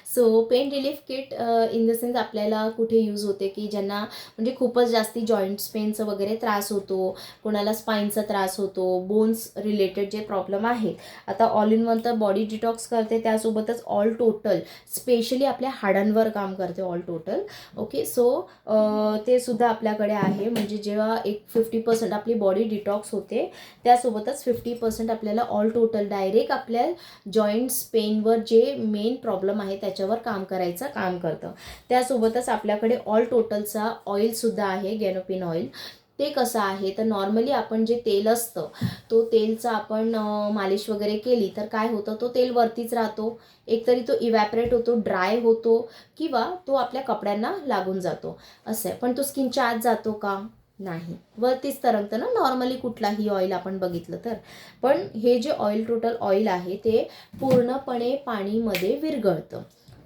So pain relief kit in the sense आपल्याला कुठे यूज होते, की ज्यांना म्हणजे खूपच जास्ती जॉईंट्स पेनचं वगैरे त्रास होतो, कोणाला स्पाईनचा त्रास होतो, बोन्स रिलेटेड जे प्रॉब्लेम आहेत. आता ऑल इन वन तर बॉडी डिटॉक्स करते, त्यासोबतच ऑल टोटल स्पेशली आपल्या हाडांवर काम करते, ऑल टोटल. ओके. सो ते सुद्धा आपल्याकडे आहे. म्हणजे जेव्हा एक 50% आपली बॉडी डिटॉक्स होते, त्यासोबतच 50% आपल्याला ऑल टोटल डायरेक्ट आपल्या जॉईंट्स पेनवर जे मेन प्रॉब्लेम आहे त्याच्यावर काम करायचं काम करतं. त्यासोबतच आपल्याकडे ऑल टोटलचा ऑइलसुद्धा आहे, गॅनोपिन ऑइल. ते कसं आहे तर नॉर्मली आपण जे तेल असतं, तो तेलचा आपण मालिश वगैरे केली तर काय होतं, तो तेल वरतीच राहतो. एकतरी तो इव्हॅपरेट होतो, ड्राय होतो, किंवा तो आपल्या कपड्यांना लागून जातो, असं आहे. पण तो स्किनच्या आत जातो का? नाही, वरतीच तरंगतं ना नॉर्मली कुठलाही ऑइल आपण बघितलं तर. पण हे जे ऑइल टोटल ऑइल आहे ते पूर्णपणे पाणीमध्ये विरघळतं,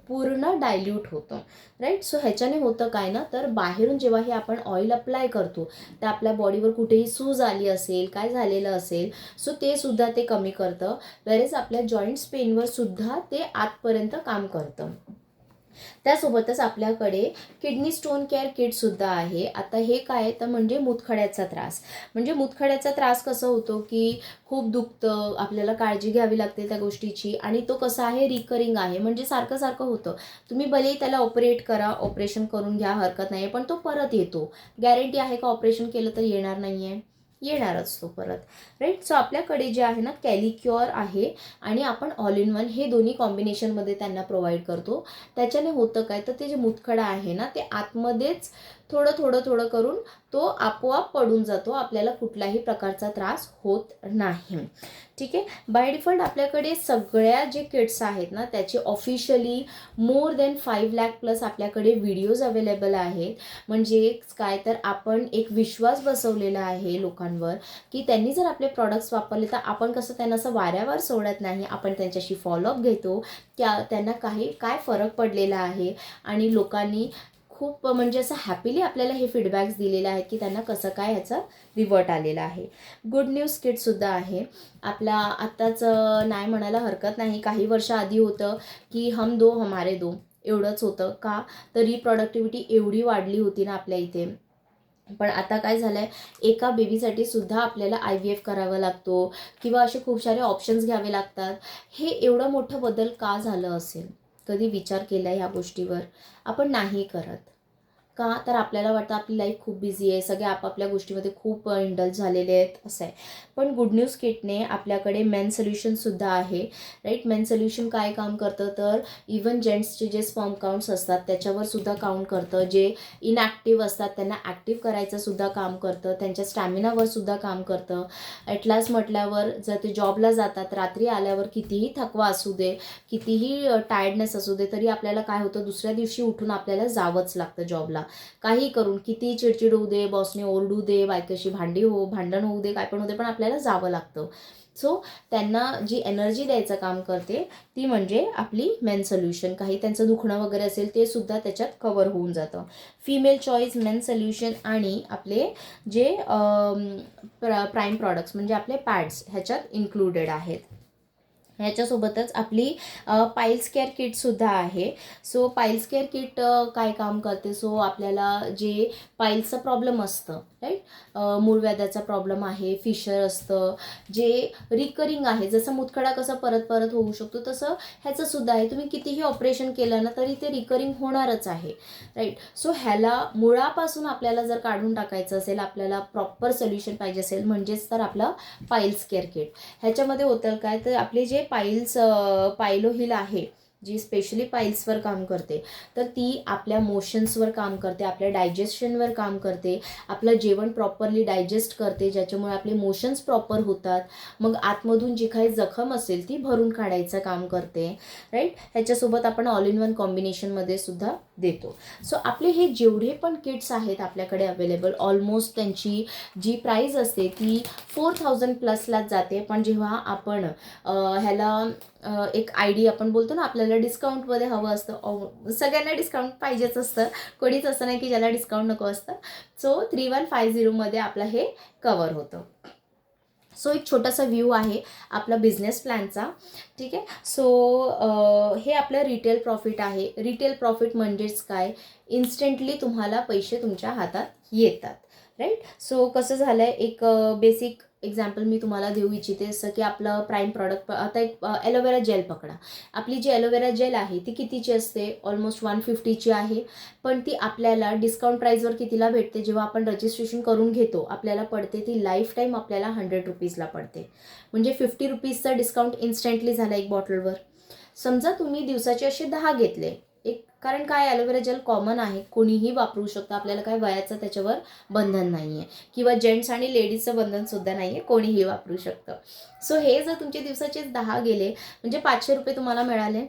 पूर्ण डायल्यूट होतं, राईट. सो ह्याच्याने होतं काय ना, तर बाहेरून जेव्हा हे आपण ऑइल अप्लाय करतो तर आपल्या बॉडीवर कुठेही सूज आली असेल, काय झालेलं असेल, सो ते सुद्धा ते कमी करतं. वेरेज आपल्या जॉईंट्स पेनवर सुद्धा ते आतपर्यंत काम करतं. त्यासोबतच आपल्याकडे किडनी स्टोन केअर किटसुद्धा आहे. आता हे काय तर म्हणजे मूतखड्याचा त्रास. म्हणजे मूतखड्याचा त्रास कसं होतो की खूप दुखतं, आपल्याला काळजी घ्यावी लागते त्या गोष्टीची आणि तो कसा आहे रिकरिंग आहे, म्हणजे सारखं सारखं होतं. तुम्ही भलेही त्याला ऑपरेट करा, ऑपरेशन करून घ्या, हरकत नाही, पण तो परत येतो. गॅरंटी आहे का ऑपरेशन केलं तर येणार नाही आहे? येणारच तो परत, राईट. सो आपल्याकडे जे आहे ना कॅलिक्युअर आहे आणि आपण ऑल इन वन हे दोन्ही कॉम्बिनेशनमध्ये त्यांना प्रोव्हाइड करतो. त्याच्याने होतं काय तर ते जे मुतखडा आहे ना ते आतमध्येच थोडं थोडं थोडं करून तो आपोआप पडून जातो, आपल्याला कुठल्याही प्रकारचा त्रास होत नाही. ठीक आहे. बाय डिफॉल्ट आपल्याकडे सगळ्या जे किट्स आहेत ना त्याचे officially more than 5 lakh plus आपल्याकडे व्हिडिओज अवेलेबल आहेत. म्हणजे काय तर आपण एक विश्वास बसवलेला आहे लोकांवर की त्यांनी जर आपले प्रॉडक्ट्स वापरले तर आपण कसं त्यांना असं वाऱ्यावर सोडत नाही, आपण त्यांच्याशी फॉलोअप घेतो, त्यांना काय फरक पडलेला आहे आणि लोकांनी खूप म्हणजे असं हॅपीली आपल्याला हे फीडबॅक्स दिलेले आहेत की त्यांना कसं काय ह्याचा रिव्हर्ट आलेला आहे. गुड न्यूज किटसुद्धा आहे आपला. आत्ताच नाही म्हणायला हरकत नाही, काही वर्ष आधी होतं की हम दो हमारे दो एवढंच होतं का, तरी प्रॉडक्टिव्हिटी एवढी वाढली होती ना आपल्या इथे. पण आता काय झालं आहे, एका बेबीसाठी सुद्धा आपल्याला IVF करावा लागतो किंवा असे खूप सारे ऑप्शन्स घ्यावे लागतात. हे एवढं मोठं बदल का झालं असेल? कधी विचार केला ह्या गोष्टीवर? आपण नाही करत. का तर आपल्याला वाटतं आपली लाईफ खूप बिझी आहे, सगळे आपापल्या गोष्टीमध्ये खूप इंडल्ज झालेले आहेत, असं आहे. पण गुड न्यूज किटने आपल्याकडे मेन सोल्युशनसुद्धा आहे, राईट. मेन सोल्युशन काय काम करतं तर इवन जेंट्सचे जे स्पर्म काउंट्स असतात त्याच्यावर सुद्धा काउंट करतं. जे इनॲक्टिव्ह असतात त्यांना ॲक्टिव्ह करायचं सुद्धा काम करतं. त्यांच्या स्टॅमिनावर सुद्धा काम करतं. ॲट लास्ट म्हटल्यावर जर ते जॉबला जातात, रात्री आल्यावर कितीही थकवा असू दे, कितीही टायर्डनेस असू दे, तरी आपल्याला काय होतं दुसऱ्या दिवशी उठून आपल्याला जावंच लागतं जॉबला. काही करून, किती चिडचिड होऊ दे, बॉसने ओरडू दे, बायकोशी भांडण होऊ दे, काय पण होऊ दे, पण आपल्याला जावं लागतं. सो त्यांना जी एनर्जी द्यायचं काम करते ती म्हणजे आपली मेन सोल्युशन. काही त्यांचं दुखणं वगैरे असेल ते सुद्धा त्याच्यात कवर होऊन जातं. फिमेल चॉईस मेन सोल्युशन आणि आपले जे प्राईम प्रॉडक्ट्स म्हणजे आपले पॅड्स ह्याच्यात इन्क्लुडेड आहेत. ह्याच्यासोबतच आपली पाईल्स केअर किटसुद्धा आहे. सो पाईल्स केअर किट काय काम करते, सो आपल्याला जे पाईल्सचा प्रॉब्लेम असतं, राईट, मूळव्याधाचा प्रॉब्लेम आहे, फिशर असतं, जे रिकरिंग आहे, जसं मुतखडा कसं परत परत होऊ शकतो तसं ह्याचंसुद्धा आहे. तुम्ही कितीही ऑपरेशन केलं ना तरी ते रिकरिंग होणारच आहे, राईट. सो ह्याला मुळापासून आपल्याला जर काढून टाकायचं असेल, आपल्याला प्रॉपर सोल्युशन पाहिजे असेल, म्हणजेच तर आपलं पाईल्स केअर किट. ह्याच्यामध्ये होतं काय तर आपले जे पायलो हिल आहे, जी स्पेशली पाईल्सवर काम करते, तर ती आपल्या मोशन्सवर काम करते, आपल्या डायजेशनवर काम करते, आपलं जेवण प्रॉपरली डायजेस्ट करते, ज्याच्यामुळे आपले मोशन्स प्रॉपर होतात. मग आतमधून जी काही जखम असेल ती भरून काढायचं काम करते, राईट. ह्याच्यासोबत आपण ऑल इन वन कॉम्बिनेशनमध्ये सुद्धा देतो. सो आपले हे जेवढे पण किट्स आहेत आपल्याकडे अवेलेबल, ऑलमोस्ट त्यांची जी प्राईज असते ती 4000 प्लसलाच जाते. पण जेव्हा आपण ह्याला एक आयडी आपण बोलतो ना, आपल्याला डिस्काउंटमध्ये हवं असतं, सगळ्यांना डिस्काउंट पाहिजेच असतं, कोणीच असं नाही की ज्याला डिस्काउंट नको असतं. सो 3150मध्ये आपलं हे कवर होतं. सो एक छोटासा व्ह्यू आहे आपला बिझनेस प्लॅनचा, ठीक आहे. सो हे आपलं रिटेल प्रॉफिट आहे. रिटेल प्रॉफिट म्हणजेच काय, इन्स्टंटली तुम्हाला पैसे तुमच्या हातात येतात, राईट. सो कसं झालं आहे, एक बेसिक एक्झाम्पल मी तुम्हाला देऊ इच्छिते, जसं की आपलं प्राईम प्रॉडक्ट, आता एक ॲलोवेरा जेल पकडा. आपली जी ॲलोवेरा जेल आहे ती कितीची असते, ऑलमोस्ट 150ची आहे. पण ती आपल्याला डिस्काउंट प्राईजवर कितीला भेटते, जेव्हा आपण रजिस्ट्रेशन करून घेतो आपल्याला पडते ती लाईफ टाईम आपल्याला 100 रुपीजला पडते. म्हणजे 50 रुपीजचा डिस्काउंट इन्स्टंटली झाला एक बॉटलवर. समजा तुम्ही दिवसाचे असे 10 घेतले, एक, कारण काय ॲलोवेरा जेल कॉमन आहे, कोणीही वापरू शकतं, आपल्याला काय वयाचं त्याच्यावर बंधन नाही आहे, किंवा जेंट्स आणि लेडीजचं बंधनसुद्धा नाही आहे, कोणीही वापरू शकतं. सो हे जर तुमचे दिवसाचे 10 गेले म्हणजे 500 रुपये तुम्हाला मिळाले.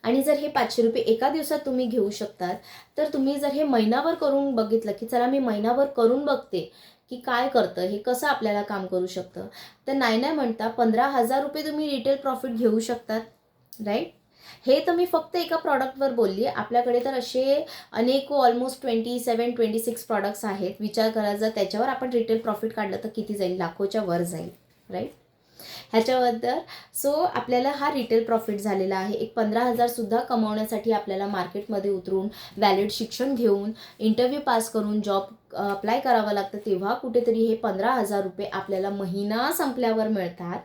आणि जर हे 500 रुपये एका दिवसात तुम्ही घेऊ शकतात, तर तुम्ही जर हे महिनाभर करून बघितलं की चला मी महिनाभर करून बघते की काय करतं हे, कसं आपल्याला काम करू शकतं, तर नाही म्हणता 15,000 रुपये तुम्ही रिटेल प्रॉफिट घेऊ शकतात, राईट. हे तर मी फक्त एका प्रॉडक्टवर बोलली, आपल्याकडे तर असे अनेक ऑलमोस्ट 27-26 प्रॉडक्ट्स आहेत. विचार करा जर त्याच्यावर आपण रिटेल प्रॉफिट काढलं तर किती जाईल, लाखोच्या वर जाईल, राईट. ह्याच्याबद्दल सो आपल्याला हा रिटेल प्रॉफिट झालेला आहे. एक 15,000सुद्धा कमवण्यासाठी आपल्याला मार्केटमध्ये उतरून व्हॅलिड शिक्षण घेऊन इंटरव्ह्यू पास करून जॉब अप्लाय करावं लागतं, तेव्हा कुठेतरी हे 15,000 रुपये आपल्याला महिना संपल्यावर मिळतात.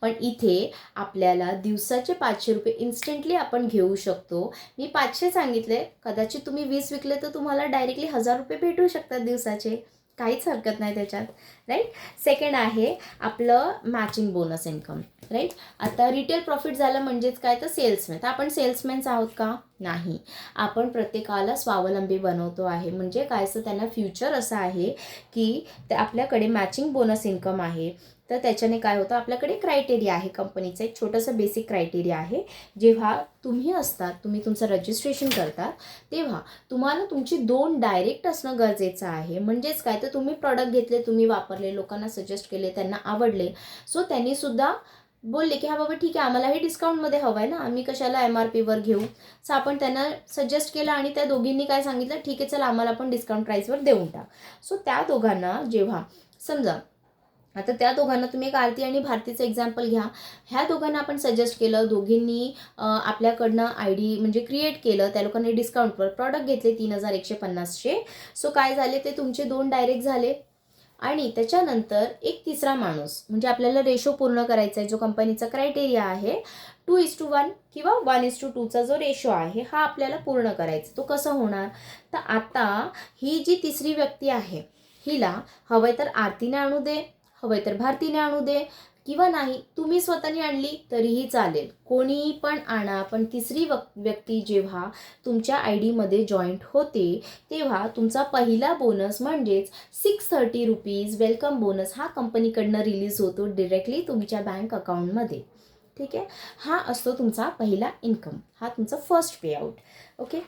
पण इथे आपल्याला दिवसाचे 500 रुपये इन्स्टंटली आपण घेऊ शकतो. मी 500 सांगितले, कदाचित तुम्ही 20 विकले तर तुम्हाला डायरेक्टली 1,000 रुपये भेटू शकतात दिवसाचे. काहीच हरकत नाही त्याच्यात, राईट. सेकंड आहे आपलं मॅचिंग बोनस इन्कम, राईट. आता रिटेल प्रॉफिट झालं म्हणजेच काय, तर सेल्समॅन. तर आपण सेल्समॅन्स आहोत का? नाही. आपण प्रत्येकाला स्वावलंबी बनवतो आहे. म्हणजे काय, असं त्यांना फ्युचर असं आहे की ते आपल्याकडे मॅचिंग बोनस इन्कम आहे. तर त्याच्याने काय होतं, आपल्याकडे क्रायटेरिया आहे कंपनीचं, एक छोटंसं बेसिक क्रायटेरिया आहे. जेव्हा तुम्ही असतात, तुम्ही तुमचं रजिस्ट्रेशन करतात, तेव्हा तुम्हाला तुमची 2 डायरेक्ट असणं गरजेचं आहे. म्हणजेच काय, तर तुम्ही प्रॉडक्ट घेतले, तुम्ही वापरले, लोकांना सजेस्ट केले, त्यांना आवडले, सो त्यांनीसुद्धा बोलले की हा बाबा ठीक आहे, आम्हाला हे डिस्काउंटमध्ये हवं आहे ना, आम्ही कशाला MRPवर घेऊ. सो आपण त्यांना सजेस्ट केलं आणि त्या दोघींनी काय सांगितलं, ठीक आहे चला आम्हाला पण डिस्काउंट प्राईसवर देऊन टाक. सो त्या दोघांना जेव्हा समजा, आता त्या दोघांना तुम्ही एक आरती आणि भारतीचं एक्झाम्पल घ्या. ह्या दोघांना आपण सजेस्ट केलं, दोघींनी आपल्याकडनं ID म्हणजे क्रिएट केलं, त्या लोकांनी डिस्काउंटवर प्रॉडक्ट घेतले 3,150चे. सो काय झाले, ते तुमचे 2 डायरेक्ट झाले. आणि त्याच्यानंतर एक तिसरा माणूस, म्हणजे आपल्याला रेशो पूर्ण करायचा आहे, जो कंपनीचा क्रायटेरिया आहे 2:1 किंवा 1:2चा जो रेशो आहे हा आपल्याला पूर्ण करायचा. तो कसं होणार, तर आता ही जी तिसरी व्यक्ती आहे, हिला हवंय तर आरतीने आणू दे, हवंय तर भारतीने आणू दे, किंवा नाही तुम्ही स्वतःने आणली तरीही चालेल, कोणी पण आणा. पण तिसरी व्यक्ती जेव्हा तुमच्या ID जॉईंट होते, तेव्हा तुमचा पहिला बोनस म्हणजेच 630 रुपीज वेलकम बोनस हा कंपनीकडनं रिलीज होतो डायरेक्टली तुमच्या बँक अकाउंटमध्ये. ठीक आहे, हा असतो तुमचा पहिला इन्कम, हा तुमचा फर्स्ट पे आउट. ओके,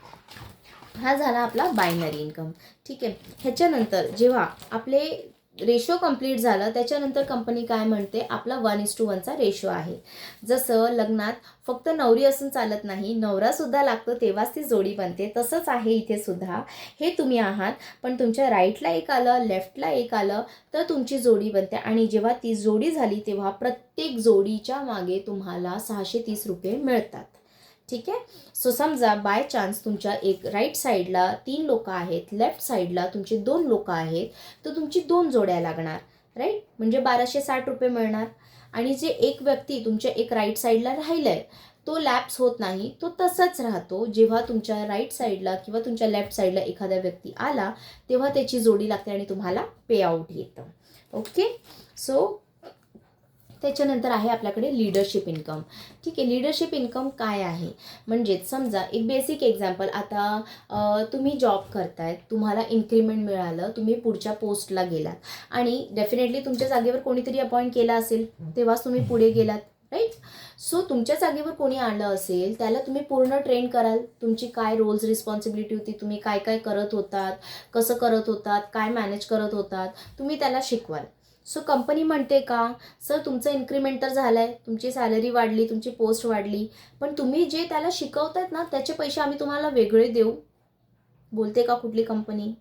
हा झाला आपला बायनरी इन्कम. ठीक आहे, ह्याच्यानंतर जेव्हा आपले रेशो कंप्लीट झालं, त्याच्यानंतर कंपनी काय म्हणते, आपला 1:1चा रेशो आहे. जसं लग्नात फक्त नवरी असून चालत नाही, नवरासुद्धा लागतो, तेव्हाच ती जोडी बनते. तसंच आहे इथे सुद्धा. हे तुम्ही आहात, पण तुमच्या राईटला एक आलं, लेफ्टला एक आलं, तर तुमची जोडी बनते. आणि जेव्हा ती जोडी झाली, तेव्हा प्रत्येक जोडीच्या मागे तुम्हाला 630 रुपये मिळतात. ठीक आहे. सो समजा बाय चान्स तुमच्या एक राईट साईडला 3 लोक आहेत, लेफ्ट साईडला तुमचे 2 लोक आहेत, तर तुमची 2 जोड्या लागणार, राईट. म्हणजे 1,260 रुपये मिळणार. आणि जे एक व्यक्ती तुमच्या एक राईट साईडला राहिलं आहे, तो लॅप्स होत नाही, तो तसाच राहतो. जेव्हा तुमच्या राईट साईडला किंवा तुमच्या लेफ्ट साईडला एखादा व्यक्ती आला, तेव्हा त्याची जोडी लागते आणि तुम्हाला पे आउट येतं. ओके, सो त्याच्यानंतर आहे आपल्याकडे लीडरशिप इन्कम. ठीक आहे, लीडरशिप इन्कम काय आहे, म्हणजेच समजा एक बेसिक एक्झाम्पल, आता तुम्ही जॉब करताय, तुम्हाला इन्क्रिमेंट मिळालं, तुम्ही पुढच्या पोस्टला गेलात आणि डेफिनेटली तुमच्या जागेवर कोणीतरी अपॉइंट केला असेल, तेव्हाच तुम्ही पुढे गेलात, राईट. सो तुमच्या जागेवर कोणी आलं असेल, त्याला तुम्ही पूर्ण ट्रेन कराल. तुमची काय रोल्स रिस्पॉन्सिबिलिटी होती, तुम्ही काय काय करत होतात, कसं करत होतात, काय मॅनेज करत होतात, तुम्ही त्याला शिकवाल. सो कंपनी म्हणते का, सर तुमचं इन्क्रिमेंट तर झालं आहे, तुमची सॅलरी वाढली, तुमची पोस्ट वाढली, पण तुम्ही जे त्याला शिकवतायत ना, त्याचे पैसे आम्ही तुम्हाला वेगळे देऊ. बोलते का कुठली कंपनी?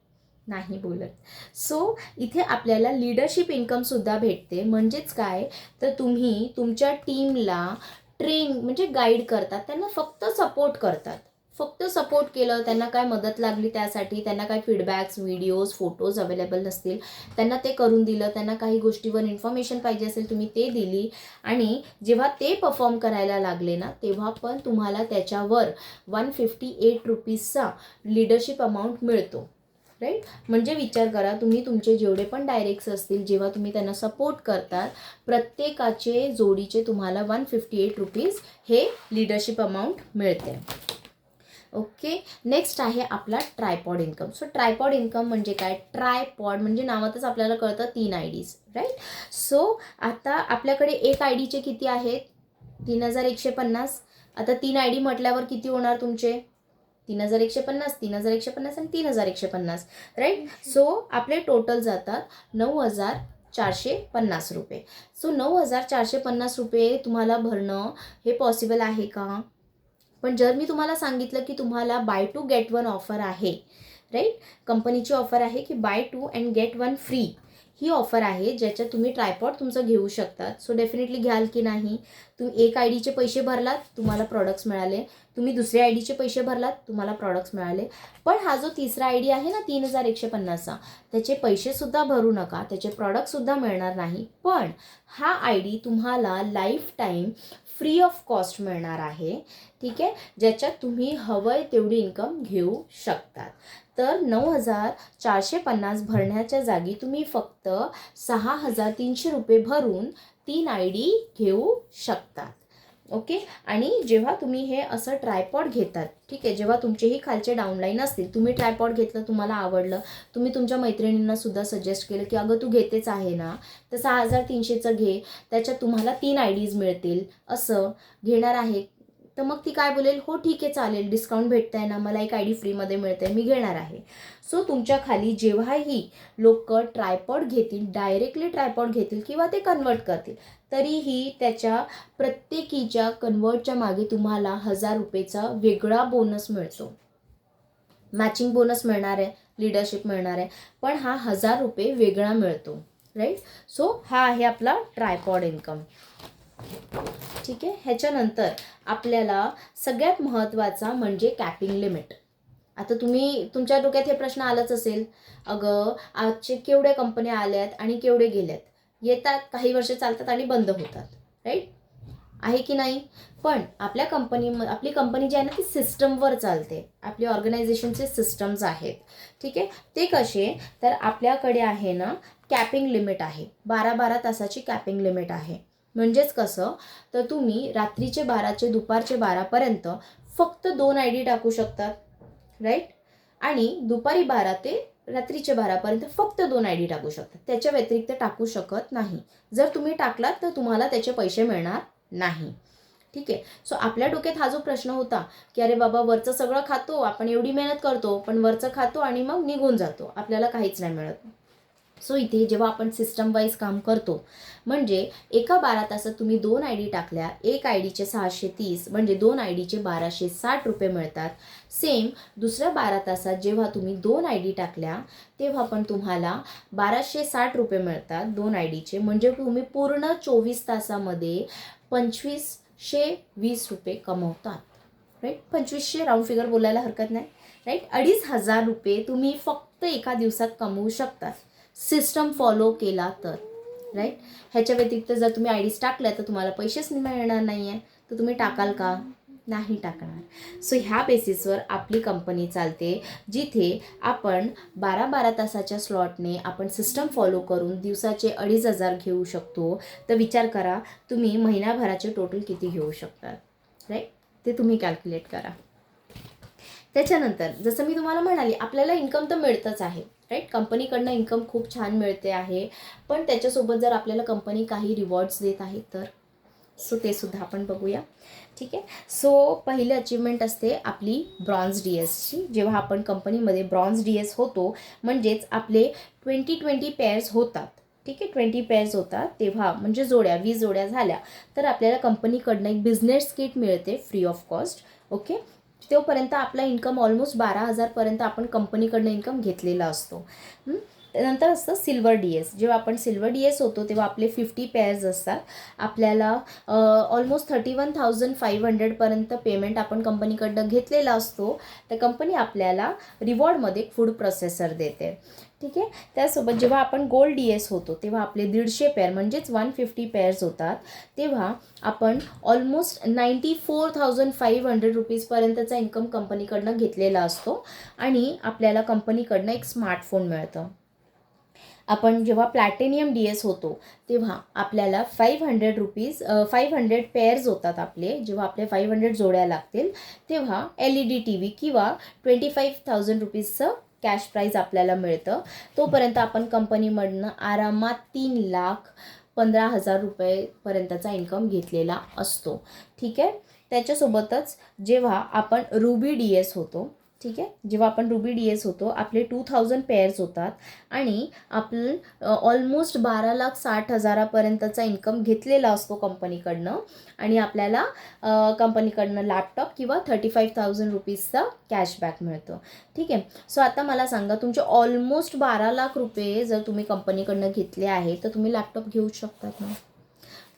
नाही बोलत. सो इथे आपल्याला लीडरशिप इन्कमसुद्धा भेटते. म्हणजेच काय, तर तुम्ही तुमच्या टीमला ट्रेन म्हणजे गाईड करतात, त्यांना फक्त सपोर्ट करतात. फक्त सपोर्ट केलं, त्यांना काय मदत लागली त्यासाठी, त्यांना काय फीडबॅक्स, व्हिडिओज, फोटोज अवेलेबल नसतील, त्यांना ते करून दिलं. त्यांना काही गोष्टीवर इन्फॉर्मेशन पाहिजे असेल, तुम्ही ते दिली. आणि जेव्हा ते परफॉर्म करायला लागले ना, तेव्हा पण तुम्हाला त्याच्यावर 158 रुपीजचा लीडरशिप अमाऊंट मिळतो, राईट. म्हणजे विचार करा, तुम्ही तुमचे जेवढे पण डायरेक्ट्स असतील, जेव्हा तुम्ही त्यांना सपोर्ट करतात, प्रत्येकाचे जोडीचे तुम्हाला 158 रुपीज हे लीडरशिप अमाऊंट मिळते. ओके, नेक्स्ट आहे आपला tripod income. So tripod income म्हणजे काय, ट्रायपॉड म्हणजे नावातच आपल्याला कळतं 3 IDs, राईट. सो आता आपल्याकडे एक IDचे किती आहेत, 3,150. आता 3 ID म्हटल्यावर किती होणार तुमचे, 3,150, 3,150 आणि 3,150, राईट. सो आपले टोटल जातात 9,450 रुपये. सो 9,450 रुपये तुम्हाला भरणं हे पॉसिबल आहे का? पण जर मी तुम्हाला सांगितलं की तुम्हाला बाय 2 गेट 1 ऑफर आहे, राईट, कंपनीची ऑफर आहे की बाय 2 अँड गेट 1 फ्री, ही ऑफर आहे ज्याच्यात तुम्ही ट्रायपॉड तुमचं घेऊ शकतात. सो डेफिनेटली घ्याल की नाही. तुम्ही एक आयडीचे पैसे भरलात, तुम्हाला प्रॉडक्ट्स मिळाले. तुम्ही दुसऱ्या आयडीचे पैसे भरलात, तुम्हाला प्रॉडक्ट्स मिळाले. पण हा जो तिसरा आयडी आहे ना 3150चा, त्याचे पैसेसुद्धा भरू नका, त्याचे प्रॉडक्टसुद्धा मिळणार नाही. पण हा आयडी तुम्हाला life time free of cost मिळणार आहे. ठीक आहे, ज्याच्यात तुम्ही हवंय तेवढी इन्कम घेऊ शकतात. तर 9450 भरण्याच्या जागी तुम्ही फक्त 6300 रुपये भरून 3 आयडी घेऊ शकतात. ओके. आणि जेव्हा तुम्ही हे असं ट्रायपॉड घेतात, ठीक आहे, जेव्हा तुमचेही खालचे डाऊनलाईन असतील, तुम्ही ट्रायपॉड घेतलं, तुम्हाला आवडलं, तुम्ही तुमच्या मैत्रिणींना सुद्धा सजेस्ट केलं की अगं तू घेतेच आहे ना, तर 6300चं घे, त्याच्यात तुम्हाला 3 आयडीज मिळतील, असं घेणार आहे. तर मग ती काय बोलेल, हो ठीक आहे चालेल, डिस्काउंट भेटत आहे ना, मला एक आयडी फ्रीमध्ये मिळते, मी घेणार आहे. सो तुमच्या खाली जेव्हाही लोक ट्रायपॉड घेतील, डायरेक्टली ट्रायपॉड घेतील किंवा ते कन्वर्ट करतील, तरीही त्याच्या प्रत्येकीच्या कन्वर्टच्या मागे तुम्हाला 1000 रुपयेचा वेगळा बोनस मिळतो. मॅचिंग बोनस मिळणार आहे, लीडरशिप मिळणार आहे, पण हा 1000 रुपये वेगळा मिळतो. राईट. सो हा आहे आपला ट्रायपॉड इन्कम. ठीक आहे. ह्याच्यानंतर आपल्याला सगळ्यात महत्त्वाचा म्हणजे कॅपिंग लिमिट. आता तुमच्या डोक्यात हे प्रश्न आलाच असेल, अगं आजचे केवढ्या कंपन्या आल्यात आणि केवढे गेल्यात, येतात काही वर्ष चालतात आणि बंद होतात. राईट आहे की नाही. पण आपली कंपनी जी आहे ना ती सिस्टमवर चालते. आपली ऑर्गनायझेशनचे सिस्टम्स आहेत. ठीक आहे. ते कसे, तर आपल्याकडे आहे ना कॅपिंग लिमिट आहे, 12 तासाची कॅपिंग लिमिट आहे. म्हणजेच कसं, तर तुम्ही रात्रीचे 12 दुपारचे 12पर्यंत फक्त 2 आयडी टाकू शकतात. राईट. आणि दुपारी 12 ते रात्रीचे 12पर्यंत फक्त 2 आयडी टाकू शकतात, त्याच्या व्यतिरिक्त टाकू शकत नाही. जर तुम्ही टाकलात तर तुम्हाला त्याचे पैसे मिळणार नाही. ठीक आहे. सो आपल्या डोक्यात हा जो प्रश्न होता की अरे बाबा वरचं सगळं खातो आपण, एवढी मेहनत करतो पण वरचं खातो आणि मग निघून जातो, आपल्याला काहीच नाही मिळत. सो इथे जेव्हा आपण सिस्टम वाईज काम करतो, म्हणजे एका 12 तासात तुम्ही 2 आयडी टाकल्या, एक आयडीचे 630 म्हणजे 2 आयडीचे 1260 रुपये मिळतात. सेम दुसऱ्या 12 तासात जेव्हा तुम्ही 2 आयडी टाकल्या, तेव्हा पण तुम्हाला 1260 रुपये मिळतात 2 आयडीचे. म्हणजे तुम्ही पूर्ण 24 तासामध्ये 2520 रुपये कमवतात. राईट. 2500 राऊंड फिगर बोलायला हरकत नाही. राईट. 2500 रुपये तुम्ही फक्त एका दिवसात कमवू शकतात, सिस्टम फॉलो केला तर. राईट. ह्याच्या व्यतिरिक्त जर तुम्ही आयडीज टाकल्या तर तुम्हाला पैसेच मिळणार नाही आहे, तर तुम्ही टाकाल का, नाही टाकणार. सो ह्या बेसिसवर आपली कंपनी चालते, जिथे आपण 12 तासाच्या स्लॉटने आपण सिस्टम फॉलो करून दिवसाचे 2500 घेऊ शकतो. तर विचार करा तुम्ही महिनाभराचे टोटल किती घेऊ शकतात. राईट. ते तुम्ही कॅल्क्युलेट करा. त्याच्यानंतर जसं मी तुम्हाला म्हणाली, आपल्याला इन्कम तर मिळतंच आहे. राईट. कंपनीकडनं इन्कम खूप छान मिळते आहे, पण त्याच्यासोबत जर आपल्याला कंपनी काही रिवॉर्ड्स देत आहे तर, सो ते सुद्धा आपण बघूया. ठीक आहे. सो पहिली अचीवमेंट असते आपली ब्रॉन्झ DS ची. जेव्हा आपण कंपनीमध्ये ब्रॉन्झ DS होतो, म्हणजेच आपले 20 पेअर्स होतात. ठीक आहे. 20 पेअर्स होतात तेव्हा, म्हणजे जोड्या 20 जोड्या झाल्या तर आपल्याला कंपनीकडनं एक बिझनेस किट मिळते फ्री ऑफ कॉस्ट. ओके. तोपर्यंत आपला इन्कम ऑलमोस्ट 12,000पर्यंत आपण कंपनीकडनं इन्कम घेतलेला असतो. नंतर असतं सिल्वर DS. जेव्हा आपण सिल्वर DS होतो तेव्हा आपले 50 पेअर्स असतात. आपल्याला ऑलमोस्ट 31,500पर्यंत पेमेंट आपण कंपनीकडनं घेतलेला असतो. तर कंपनी आपल्याला रिवॉर्डमध्ये फूड प्रोसेसर देते. ठीक आहे. त्यासोबत जेव्हा आपण गोल्ड DS होतो तेव्हा आपले 150 पेअर म्हणजेच 150 पेअर्स होतात. तेव्हा आपण ऑलमोस्ट 94,500 रुपीजपर्यंतचा इन्कम कंपनीकडनं घेतलेला असतो आणि आपल्याला कंपनीकडनं एक स्मार्टफोन मिळतं. आपण जेव्हा प्लॅटिनियम DS होतो तेव्हा आपल्याला 500 पेअर्स होतात आपले. जेव्हा आपले 500 जोड्या लागतील तेव्हा LED TV किंवा 25,000 रुपीजचं कॅश प्राईज आपल्याला मिळतं. तोपर्यंत आपण कंपनीमधनं आरामात 3,15,000 रुपयेपर्यंतचा इन्कम घेतलेला असतो. ठीक आहे. त्याच्यासोबतच जेव्हा आपण रुबी DS होतो ठीक आहे. जेव्हा आपण रुबी DS होतो आपले 2000 पेअर्स होतात आणि आपण ऑलमोस्ट 12,60,000पर्यंतचा इन्कम घेतलेला असतो कंपनीकडनं आणि आपल्याला कंपनीकडनं लॅपटॉप किंवा 35,000 रुपीजचा कॅशबॅक मिळतो. ठीक आहे. सो आता मला सांगा, तुमचे ऑलमोस्ट 12 लाख रुपये जर तुम्ही कंपनीकडनं घेतले आहे तर तुम्ही लॅपटॉप घेऊ शकतात ना.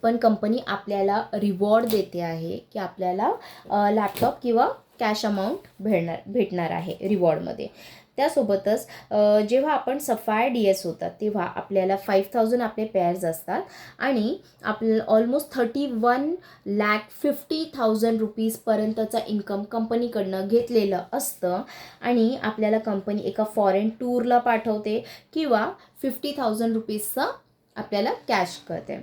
पण कंपनी आपल्याला रिवॉर्ड देते आहे की आपल्याला लॅपटॉप किंवा कॅश अमाऊंट भेटणार आहे रिवॉर्डमध्ये. त्यासोबतच जेव्हा आपण सफायर DS होतात तेव्हा आपल्याला 5,000 आपले पेअर्स असतात आणि आपल्याला ऑलमोस्ट 31,50,000 रुपीजपर्यंतचा इन्कम कंपनीकडनं घेतलेलं असतं आणि आपल्याला कंपनी एका फॉरेन टूरला पाठवते किंवा 50,000 रुपीजचं आपल्याला कॅश करते.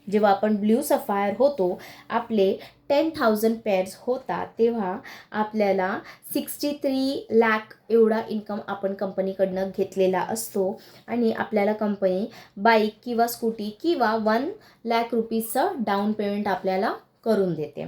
जेव्हा आपण ब्ल्यू सफायर होतो आपले 10,000 पेअर्स होतात तेव्हा आपल्याला 63 लाख एवढा इन्कम आपण कंपनीकडनं घेतलेला असतो आणि आपल्याला कंपनी बाईक किंवा स्कूटी किंवा 1 लाख रुपीजचं डाऊन पेमेंट आपल्याला करून देते.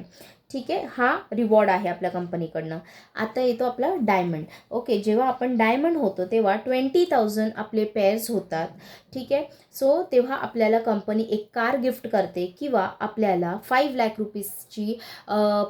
ठीक आहे. हा रिवॉर्ड आहे आपल्या कंपनीकडनं. आता येतो आपला डायमंड. ओके. जेव्हा आपण डायमंड होतो तेव्हा 20,000 आपले पेअर्स होतात. ठीक आहे. सो तेव्हा आपल्याला कंपनी एक कार गिफ्ट करते किंवा आपल्याला 5 लाख रुपीजची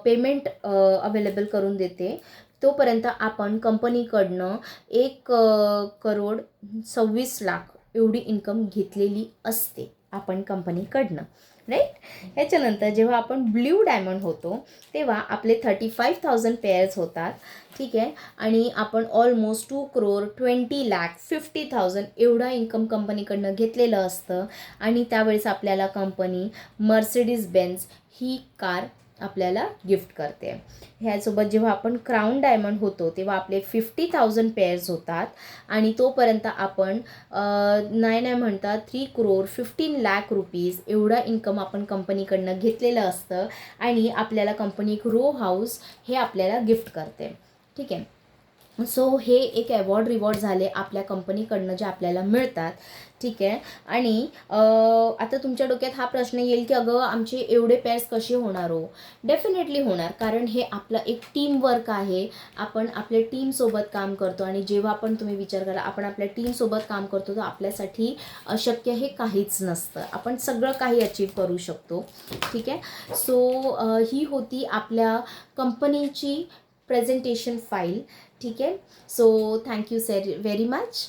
पेमेंट अवेलेबल करून देते. तोपर्यंत आपण कंपनीकडनं 1,26,00,000 एवढी इन्कम घेतलेली असते आपण कंपनीकडनं. राईट. ह्याच्यानंतर जेव्हा आपण ब्ल्यू डायमंड होतो तेव्हा आपले 35,000 पेअर्स होतात. ठीक आहे. आणि आपण ऑलमोस्ट 2,20,50,000 एवढा इन्कम कंपनीकडनं घेतलेलं असतं आणि त्यावेळेस आपल्याला कंपनी मर्सिडीज बेन्झ ही कार आपल्याला गिफ्ट करते. ह्यासोबत जेव्हा आपण क्राऊन डायमंड होतो तेव्हा आपले 50,000 पेअर्स होतात आणि तोपर्यंत आपण नाही म्हणतात 3,15,00,000 रुपीज एवढा इन्कम आपण कंपनीकडनं घेतलेलं असतं आणि आपल्याला कंपनी एक रो हाऊस हे आपल्याला गिफ्ट करते. ठीक आहे. सो हे एक अवॉर्ड रिवॉर्ड झाले आपल्या कंपनीकडनं जे आपल्याला मिळतात. ठीक आहे. आणि आता तुमच्या डोक्यात हा प्रश्न येईल की अगं आमचे एवढे पेअर्स कसे होणार हो. डेफिनेटली होणार, कारण हे आपलं एक टीमवर्क आहे. आपण आपल्या टीमसोबत काम करतो आणि जेव्हा आपण तुम्ही विचार करा आपण आपल्या टीमसोबत काम करतो तर आपल्यासाठी अशक्य हे काहीच नसतं. आपण सगळं काही अचीव करू शकतो. ठीक आहे. सो ही होती आपल्या कंपनीची प्रेझेंटेशन फाईल. ठीक आहे. So thank you very much.